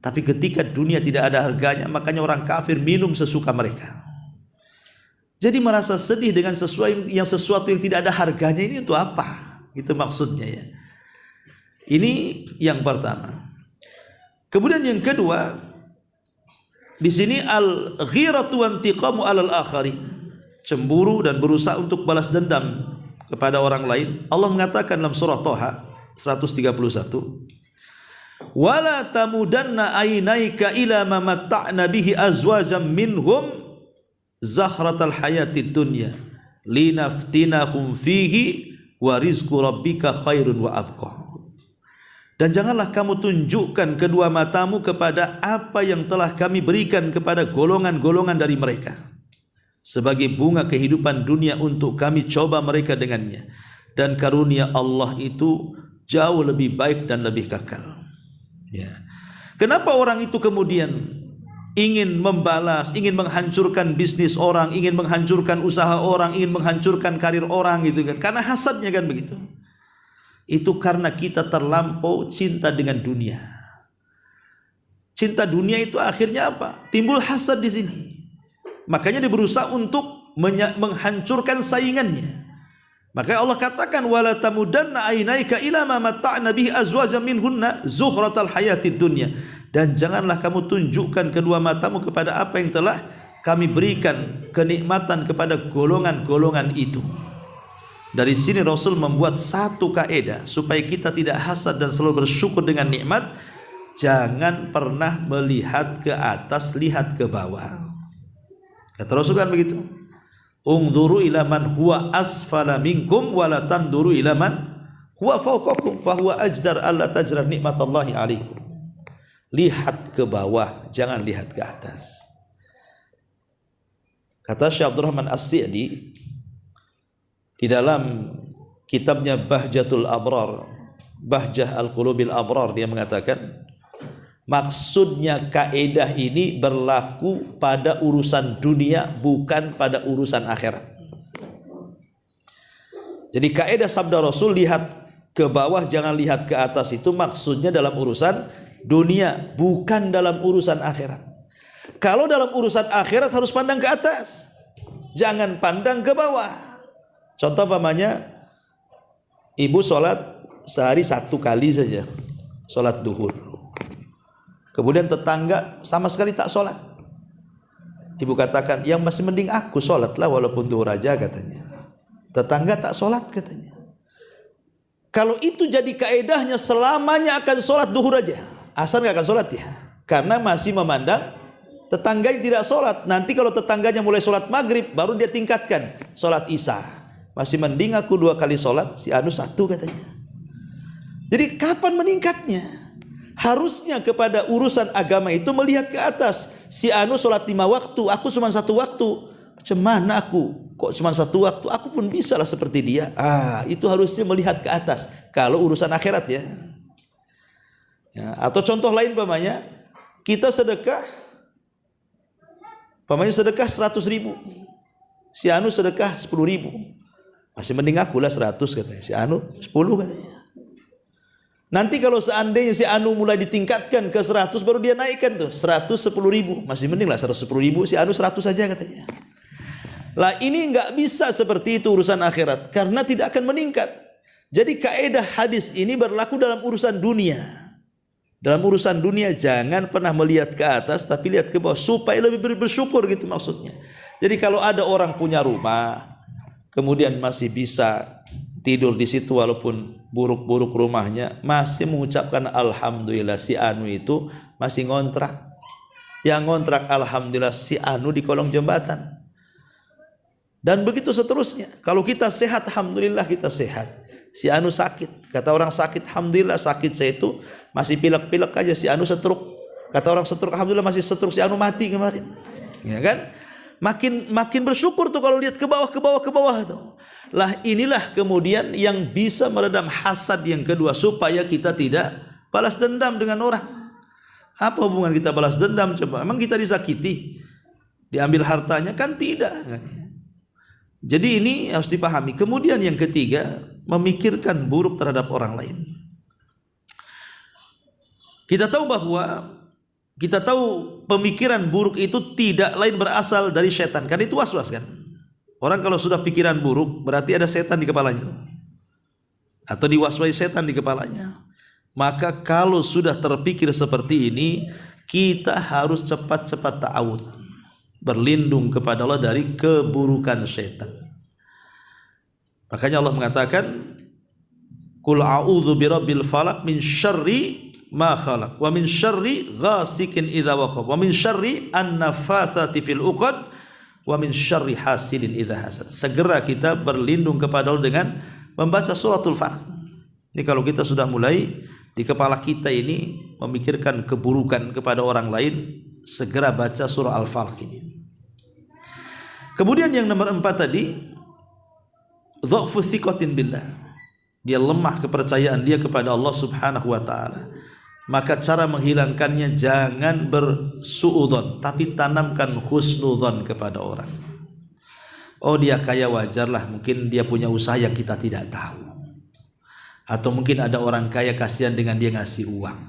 Tapi ketika dunia tidak ada harganya, makanya orang kafir minum sesuka mereka. Jadi merasa sedih dengan sesuatu yang tidak ada harganya ini untuk apa? Itu maksudnya ya. Ini yang pertama. Kemudian yang kedua, di sini al-ghiratu wa intiqamu 'alal akharin. Cemburu dan berusaha untuk balas dendam kepada orang lain. Allah mengatakan dalam surah Thaha 131, wala tamudanna ainaika ila ma matta'na bihi azwajam minhum zahratal hayatid dunya linaftinahum fihi wa rizqu rabbika khairun wa abqa. Dan janganlah kamu tunjukkan kedua matamu kepada apa yang telah kami berikan kepada golongan-golongan dari mereka sebagai bunga kehidupan dunia untuk kami coba mereka dengannya, dan karunia Allah itu jauh lebih baik dan lebih kekal. Ya. Kenapa orang itu kemudian ingin membalas, ingin menghancurkan bisnis orang, ingin menghancurkan usaha orang, ingin menghancurkan karir orang gitu kan? Karena hasadnya kan begitu. Itu karena kita terlampau cinta dengan dunia. Cinta dunia itu akhirnya apa? Timbul hasad di sini. Makanya dia berusaha untuk menghancurkan saingannya. Makanya Allah katakan wala tamudanna ainaika ila ma matta'na bihi azwajan minhunna zuhratal hayatid dunya. Dan janganlah kamu tunjukkan kedua matamu kepada apa yang telah kami berikan kenikmatan kepada golongan-golongan itu. Dari sini Rasul membuat satu kaidah supaya kita tidak hasad dan selalu bersyukur dengan nikmat. Jangan pernah melihat ke atas, lihat ke bawah. Kata Rasul kan begitu. Ungduru ila man huwa asfala minkum wa la tanduru ila man huwa fawqakum fa huwa ajdar alla tajra nikmatallahi alaikum. Lihat ke bawah, jangan lihat ke atas. Kata Syekh Abdurrahman As-Sa'di di dalam kitabnya Bahjatul Abrar, Bahjah Al-Qulubil Abrar, dia mengatakan maksudnya kaidah ini berlaku pada urusan dunia, bukan pada urusan akhirat. Jadi kaidah sabda Rasul lihat ke bawah jangan lihat ke atas itu maksudnya dalam urusan dunia, bukan dalam urusan akhirat. Kalau dalam urusan akhirat harus pandang ke atas, jangan pandang ke bawah. Contoh pamannya, ibu sholat sehari 1 kali saja, sholat duhur. Kemudian tetangga sama sekali tak sholat. Ibu katakan, yang masih mending aku sholat lah walaupun duhur aja katanya. Tetangga tak sholat katanya. Kalau itu jadi kaedahnya, selamanya akan sholat duhur aja, asar nggak akan sholat ya, karena masih memandang tetangganya tidak sholat. Nanti kalau tetangganya mulai sholat maghrib, baru dia tingkatkan sholat isya. Masih mending aku 2 kali sholat, si anu 1 katanya. Jadi kapan meningkatnya? Harusnya kepada urusan agama itu melihat ke atas. Si anu sholat 5 waktu, aku cuma 1 waktu. Macam mana aku? Kok cuma 1 waktu? Aku pun bisa lah seperti dia. Itu harusnya melihat ke atas. Kalau urusan akhirat ya. Atau contoh lain pamannya, kita sedekah, pamannya sedekah 100.000, si anu sedekah 10.000. Masih mending aku lah 100 katanya, si anu 10 katanya. Nanti kalau seandainya si anu mulai ditingkatkan ke 100, baru dia naikkan tuh 110.000. Masih mending lah 110.000, si anu 100 saja katanya. Lah ini enggak bisa seperti itu urusan akhirat, karena tidak akan meningkat. Jadi kaedah hadis ini berlaku dalam urusan dunia. Dalam urusan dunia jangan pernah melihat ke atas, tapi lihat ke bawah supaya lebih bersyukur gitu maksudnya. Jadi kalau ada orang punya rumah, kemudian masih bisa tidur di situ walaupun buruk-buruk rumahnya, masih mengucapkan alhamdulillah, si anu itu masih ngontrak. Yang ngontrak alhamdulillah, si anu di kolong jembatan. Dan begitu seterusnya. Kalau kita sehat, alhamdulillah kita sehat. Si anu sakit, kata orang sakit, alhamdulillah sakit saya itu masih pilek-pilek aja, si anu setruk. Kata orang setruk, alhamdulillah masih setruk, si anu mati kemarin. Ya kan? Makin bersyukur tuh kalau lihat ke bawah tuh. Lah inilah kemudian yang bisa meredam hasad yang kedua, supaya kita tidak balas dendam dengan orang. Apa hubungan kita balas dendam coba? Emang kita disakiti, diambil hartanya? Kan tidak kan? Jadi ini harus dipahami. Kemudian yang ketiga, memikirkan buruk terhadap orang lain. Kita tahu pemikiran buruk itu tidak lain berasal dari setan. Kan itu was-was kan. Orang kalau sudah pikiran buruk berarti ada setan di kepalanya, atau diwaswasi setan di kepalanya. Maka kalau sudah terpikir seperti ini, kita harus cepat-cepat ta'awudz, berlindung kepada Allah dari keburukan setan. Makanya Allah mengatakan, Qul a'udzu birabbil falaq min syarri ma khalaq wa min syarri ghasikin idza waqab wa min syarri an-naffatsati fil 'uqad wa min syarri hasidin idza hasad. Segera kita berlindung kepada Allah dengan membaca suratul Falaq. Ini kalau kita sudah mulai di kepala kita ini memikirkan keburukan kepada orang lain, segera baca surah Al-Falaq ini. Kemudian yang nomor 4 tadi, dha'fu thiqatin billah. Dia lemah kepercayaan dia kepada Allah Subhanahu wa taala. Maka cara menghilangkannya jangan bersuudzon, tapi tanamkan husnudzon kepada orang. Oh dia kaya, wajarlah, mungkin dia punya usaha yang kita tidak tahu. Atau mungkin ada orang kaya kasihan dengan dia ngasih uang.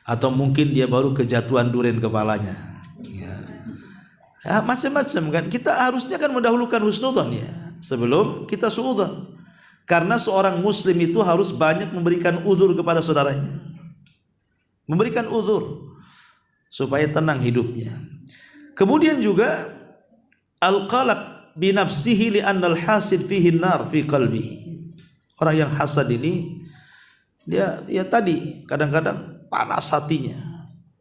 Atau mungkin dia baru kejatuhan durian kepalanya. Ya, macam-macam kan. Kita harusnya kan mendahulukan husnudzon ya, sebelum kita suudzon. Karena seorang muslim itu harus banyak memberikan uzur kepada saudaranya. Memberikan uzur supaya tenang hidupnya. Kemudian juga al-qalaq bi nafsihi li anna al-hasid fihi an-nar fi qalbi. Orang yang hasad ini dia ya tadi kadang-kadang panas hatinya,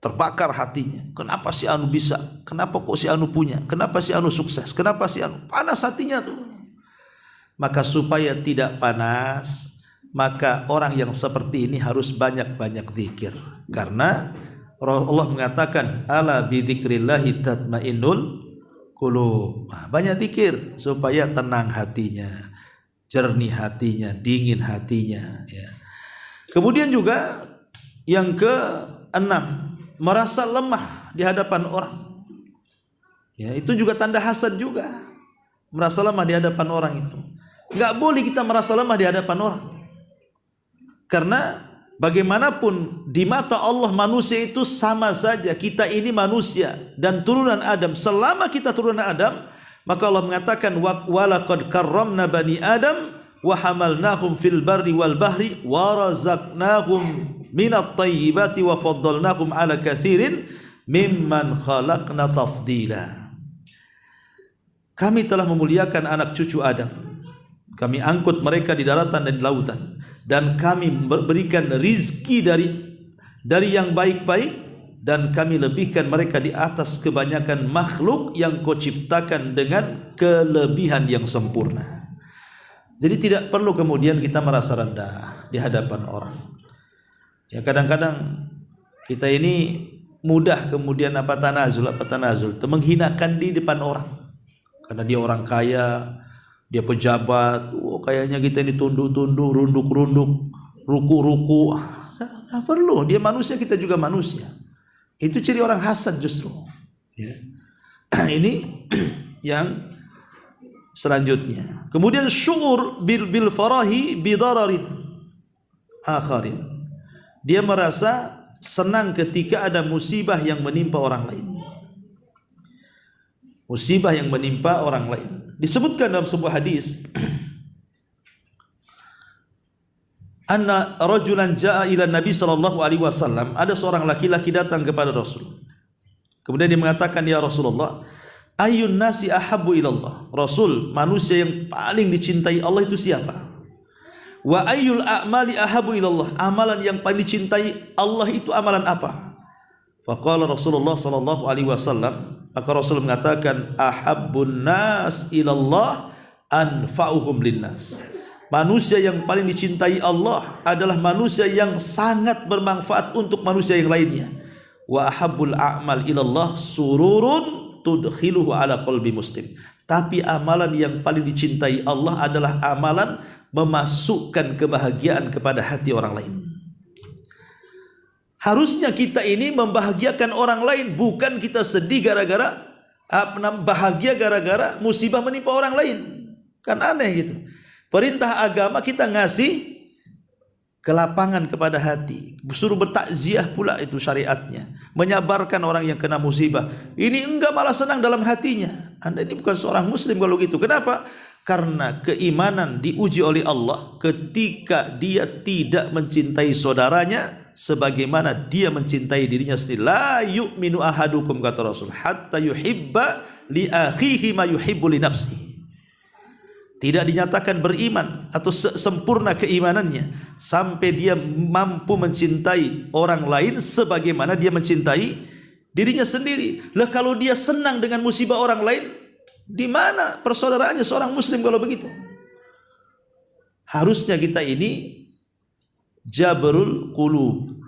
terbakar hatinya. Kenapa si anu bisa? Kenapa kok si anu punya? Kenapa si anu sukses? Kenapa si anu? Panas hatinya tuh. Maka supaya tidak panas, maka orang yang seperti ini harus banyak-banyak zikir. Karena Allah mengatakan, ala bi dzikrillahi tatmainnul qulub. Banyak zikir supaya tenang hatinya, jernih hatinya, dingin hatinya ya. Kemudian juga yang ke-6, merasa lemah di hadapan orang. Ya, itu juga tanda hasad juga. Merasa lemah di hadapan orang itu. Enggak boleh kita merasa lemah di hadapan orang. Karena bagaimanapun di mata Allah manusia itu sama saja. Kita ini manusia dan turunan Adam. Selama kita turunan Adam, maka Allah mengatakan walaqad karramna bani Adam wa hamalnahum fil barri wal bahri wa razaqnahum minat thayyibati wa faddalnahum ala katsirin mimman khalaqna tafdila. Kami telah memuliakan anak cucu Adam. Kami angkut mereka di daratan dan di lautan, dan kami berikan rizki dari yang baik-baik, dan kami lebihkan mereka di atas kebanyakan makhluk yang kau ciptakan dengan kelebihan yang sempurna. Jadi tidak perlu kemudian kita merasa rendah di hadapan orang. Ya, kadang-kadang kita ini mudah kemudian tanazul, menghinakan di depan orang. Karena dia orang kaya, dia pejabat, kayaknya kita ini tunduk-tunduk, runduk-runduk, ruku-ruku. Tidak perlu, dia manusia, kita juga manusia. Itu ciri orang hasan justru. Ya. Ini yang selanjutnya. Kemudian syu'ur bil farahi bidararin akharin. Dia merasa senang ketika ada musibah yang menimpa orang lain. Musibah yang menimpa orang lain. Disebutkan dalam sebuah hadis, anna rajulan jaa ila Nabi sallallahu alaihi wasallam, ada seorang laki-laki datang kepada Rasul. Kemudian dia mengatakan, ya Rasulullah, ayyun nasi ahabbu ilallah. Rasul, manusia yang paling dicintai Allah itu siapa? Wa ayyul a'mali ahabbu ilallah. Amalan yang paling dicintai Allah itu amalan apa? Faqala Rasulullah sallallahu alaihi wasallam, maka Rasul mengatakan, ahabbun nas ilallah anfa'uhum linnas. Manusia yang paling dicintai Allah adalah manusia yang sangat bermanfaat untuk manusia yang lainnya. Wa ahabbul a'mal ilallah sururun tudkhiluhu ala qalbi muslim. Tapi amalan yang paling dicintai Allah adalah amalan memasukkan kebahagiaan kepada hati orang lain. Harusnya kita ini membahagiakan orang lain, bukan kita sedih gara-gara bahagia gara-gara musibah menimpa orang lain. Kan aneh gitu. Perintah agama kita ngasih kelapangan kepada hati, suruh bertakziah pula itu syariatnya, menyabarkan orang yang kena musibah. Ini enggak, malah senang dalam hatinya. Anda ini bukan seorang muslim kalau gitu. Kenapa? Karena keimanan diuji oleh Allah ketika dia tidak mencintai saudaranya sebagaimana dia mencintai dirinya sendiri. La yu'minu ahadukum, kata Rasul, hatta yuhibba li akhihi ma yuhibbu li nafsihi. Tidak dinyatakan beriman atau sempurna keimanannya sampai dia mampu mencintai orang lain sebagaimana dia mencintai dirinya sendiri. Lah kalau dia senang dengan musibah orang lain, di mana persaudaraannya seorang muslim kalau begitu? Harusnya kita ini jabrul qulub,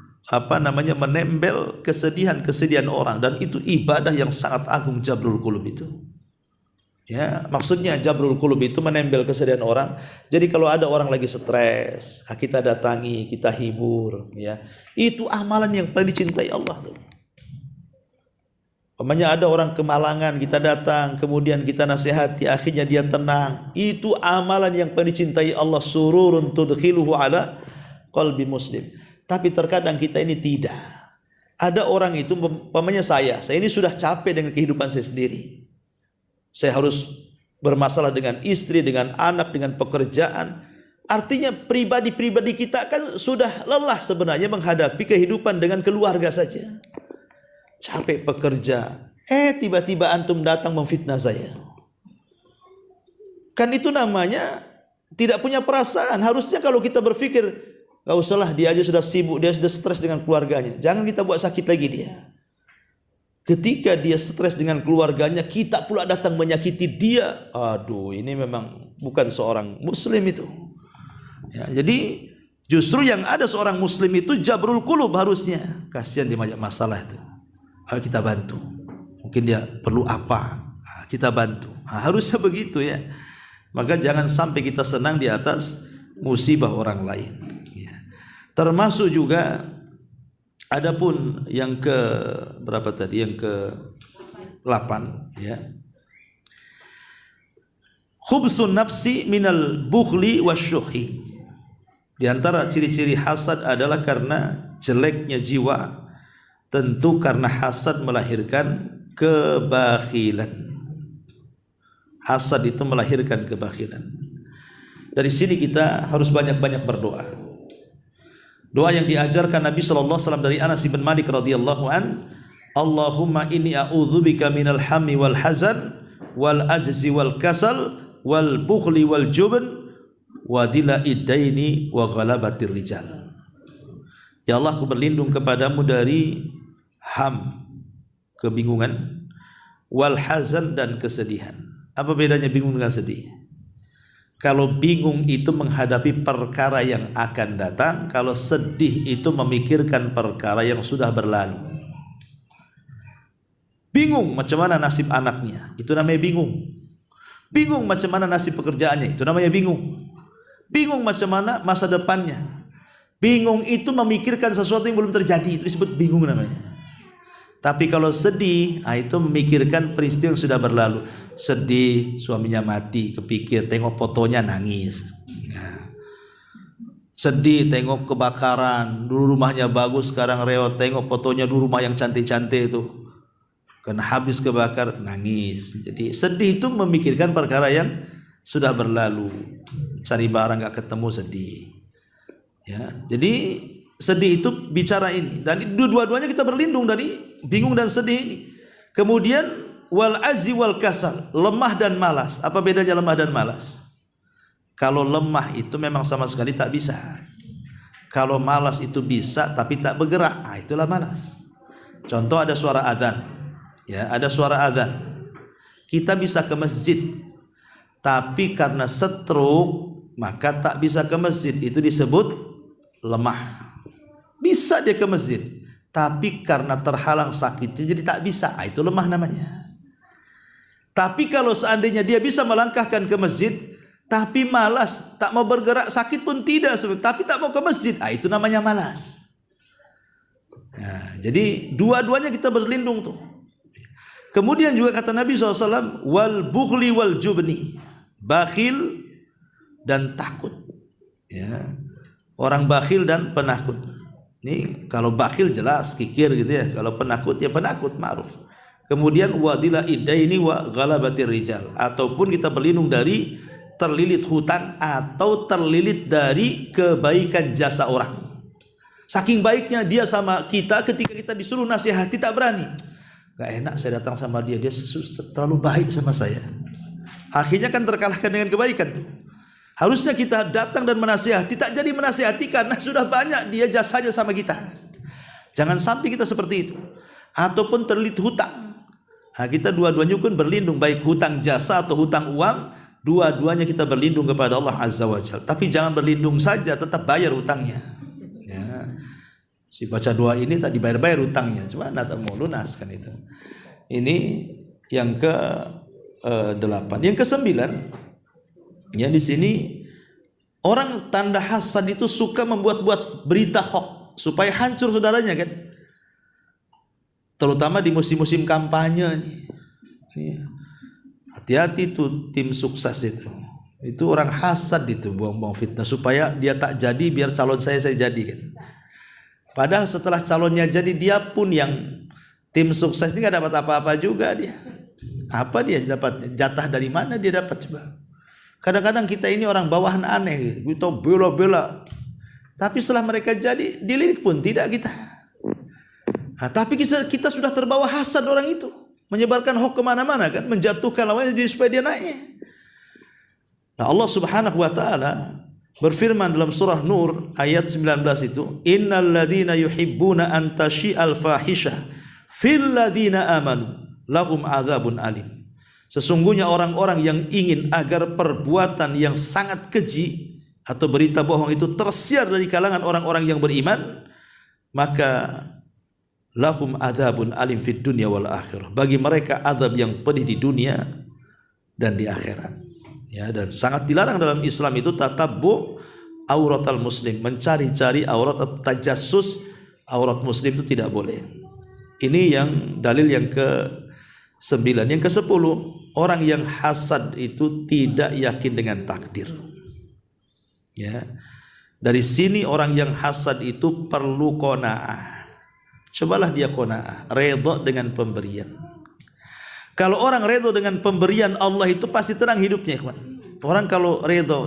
menembel kesedihan-kesedihan orang, dan itu ibadah yang sangat agung, jabrul qulub itu. Ya, maksudnya jabrul qulub itu menembel kesedihan orang. Jadi kalau ada orang lagi stres, kita datangi, kita hibur, ya. Itu amalan yang paling dicintai Allah tuh. Umpamanya ada orang kemalangan, kita datang, kemudian kita nasihati, akhirnya dia tenang. Itu amalan yang paling dicintai Allah, sururun tudkhiluhu ala qalbi muslim. Tapi terkadang kita ini tidak. Ada orang itu, umpamanya saya ini sudah capek dengan kehidupan saya sendiri. Saya harus bermasalah dengan istri, dengan anak, dengan pekerjaan. Artinya pribadi-pribadi kita kan sudah lelah sebenarnya menghadapi kehidupan dengan keluarga saja. Capek bekerja, tiba-tiba antum datang memfitnah saya. Kan itu namanya tidak punya perasaan. Harusnya kalau kita berpikir, gak usahlah, dia aja sudah sibuk, dia sudah stres dengan keluarganya, jangan kita buat sakit lagi dia. Ketika dia stres dengan keluarganya, kita pula datang menyakiti dia. Aduh, ini memang bukan seorang muslim itu. Ya, jadi justru yang ada seorang muslim itu jabrul qulub harusnya. Kasihan dia banyak masalah itu. Ayo kita bantu. Mungkin dia perlu apa? Kita bantu. Harusnya begitu ya. Maka jangan sampai kita senang di atas musibah orang lain. Ya. Termasuk juga, adapun yang ke berapa tadi? Yang ke 8 ya. Khubsun nafsi minal bukhli wasyuhi. Di antara ciri-ciri hasad adalah karena jeleknya jiwa. Tentu karena hasad melahirkan kebakhilan. Hasad itu melahirkan kebakhilan. Dari sini kita harus banyak-banyak berdoa. Doa yang diajarkan Nabi SAW dari Anas bin Malik radhiyallahu an, Allahumma inni a'udzubika minal hammi wal hazan wal ajzi wal kasal wal bukhli wal jubn wa dila iddaini wa ghalabatir rijal. Ya Allah, aku berlindung kepadamu dari ham, kebingungan, wal hazan, dan kesedihan. Apa bedanya bingung dengan sedih? Kalau bingung itu menghadapi perkara yang akan datang, kalau sedih itu memikirkan perkara yang sudah berlalu. Bingung macam mana nasib anaknya, itu namanya bingung. Bingung macam mana nasib pekerjaannya, itu namanya bingung. Bingung macam mana masa depannya. Bingung itu memikirkan sesuatu yang belum terjadi, itu disebut bingung namanya. Tapi kalau sedih, itu memikirkan peristiwa yang sudah berlalu. Sedih, suaminya mati, kepikir, tengok fotonya nangis. Sedih, tengok kebakaran, dulu rumahnya bagus, sekarang reot, tengok fotonya dulu rumah yang cantik-cantik itu, karena habis kebakar, nangis. Jadi sedih itu memikirkan perkara yang sudah berlalu. Cari barang gak ketemu, sedih. Ya, jadi sedih itu bicara ini, dan dua-duanya kita berlindung dari bingung dan sedih ini. Kemudian wal azzi wal kasal, lemah dan malas. Apa bedanya lemah dan malas? Kalau lemah itu memang sama sekali tak bisa. Kalau malas itu bisa tapi tak bergerak, itulah malas. Contoh, ada suara adzan. Ya, ada suara adzan. Kita bisa ke masjid, tapi karena stroke maka tak bisa ke masjid, itu disebut lemah. Bisa dia ke masjid, tapi karena terhalang sakitnya jadi tak bisa, itu lemah namanya. Tapi kalau seandainya dia bisa melangkahkan ke masjid, tapi malas, tak mau bergerak, sakit pun tidak, tapi tak mau ke masjid, itu namanya malas. Nah, jadi dua-duanya kita berlindung tuh. Kemudian juga kata Nabi SAW, wal bukhli wal jubni, bakhil dan takut. Ya, orang bakhil dan penakut. Ini kalau bakhil jelas kikir gitu ya, kalau penakut ya penakut, ma'ruf. Kemudian wadila iddaini wa ghalabatir rijal, ataupun kita berlindung dari terlilit hutang atau terlilit dari kebaikan jasa orang. Saking baiknya dia sama kita, ketika kita disuruh nasihati tak berani. Gak enak saya datang sama dia, dia terlalu baik sama saya. Akhirnya kan terkalahkan dengan kebaikan tuh. Harusnya kita datang dan menasihati, tak jadi menasihati karena sudah banyak dia jasanya sama kita. Jangan sampai kita seperti itu. Ataupun terlilit hutang. Nah, kita dua-duanya pun berlindung, baik hutang jasa atau hutang uang, dua-duanya kita berlindung kepada Allah Azza wa Jalla. Tapi jangan berlindung saja, tetap bayar hutangnya. Ya. Si baca doa ini tak dibayar-bayar hutangnya, cuma tak mau lunas kan itu. Ini yang ke-8. Yang ke-9, ya, di sini orang tanda hasad itu suka membuat-buat berita hoax supaya hancur saudaranya kan. Terutama di musim-musim kampanye nih. Hati-hati tuh tim sukses itu. Itu orang hasad itu, buang-buang fitnah supaya dia tak jadi, biar calon saya jadi kan. Padahal setelah calonnya jadi, dia pun yang tim sukses ini gak dapat apa-apa juga dia. Apa dia dapat? Jatah dari mana dia dapat coba? Kadang-kadang kita ini orang bawahan aneh gitu. Kita bela-bela. Tapi setelah mereka jadi, dilirik pun tidak kita. Nah, tapi kita sudah terbawa hasad orang itu. Menyebarkan hoax kemana-mana kan. Menjatuhkan lawannya supaya dia naik. Nah, Allah Subhanahu wa ta'ala berfirman dalam surah Nur ayat 19 itu, innal ladzina yuhibbuna an tashi'al fahishah fil ladzina amanu lahum adzabun alim. Sesungguhnya orang-orang yang ingin agar perbuatan yang sangat keji atau berita bohong itu tersiar dari kalangan orang-orang yang beriman, maka lahum adzabun alim fid dunya wal akhirah. Bagi mereka azab yang pedih di dunia dan di akhirat. Ya, dan sangat dilarang dalam Islam itu tatabbu auratal muslim, mencari-cari aurat atau tajassus aurat muslim itu tidak boleh. Ini yang dalil yang ke-9. Yang ke-10, orang yang hasad itu tidak yakin dengan takdir. Ya. Dari sini orang yang hasad itu perlu qanaah. Cobalah dia qanaah, redha dengan pemberian. Kalau orang redha dengan pemberian Allah itu pasti tenang hidupnya, ikhwan. Orang kalau redha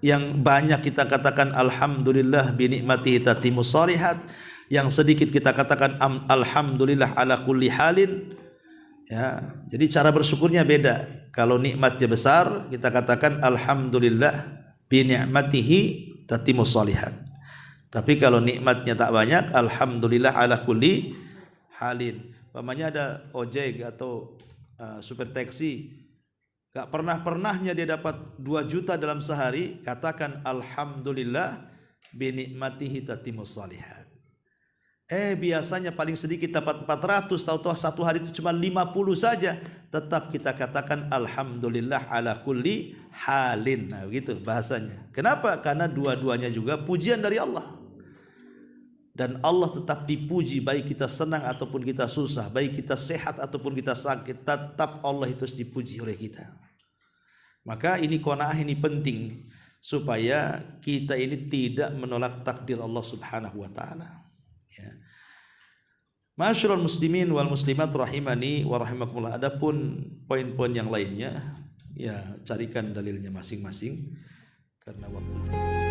yang banyak kita katakan alhamdulillah bi nikmatihi tatimmus shalihat, yang sedikit kita katakan alhamdulillah ala kulli halin. Ya, jadi cara bersyukurnya beda. Kalau nikmatnya besar kita katakan alhamdulillah bi ni'matihi tatimmus shalihat. Tapi kalau nikmatnya tak banyak, alhamdulillah ala kulli halin. Umpamanya ada ojek atau super taksi, gak pernahnya dia dapat 2 juta dalam sehari, katakan alhamdulillah bi ni'matihi tatimmus shalihat. Biasanya paling sedikit dapat 400, tahu-tahu satu hari itu cuma 50 saja, tetap kita katakan alhamdulillah ala kulli halin. Nah, begitu bahasanya. Kenapa? Karena dua-duanya juga pujian dari Allah. Dan Allah tetap dipuji, baik kita senang ataupun kita susah, baik kita sehat ataupun kita sakit, tetap Allah itu dipuji oleh kita. Maka ini qanaah, ini penting supaya kita ini tidak menolak takdir Allah Subhanahu wa taala. Ya. Ma'asyiral muslimin wal muslimat rahimani wa rahimakumullah. Adapun poin-poin yang lainnya, ya carikan dalilnya masing-masing karena waktu.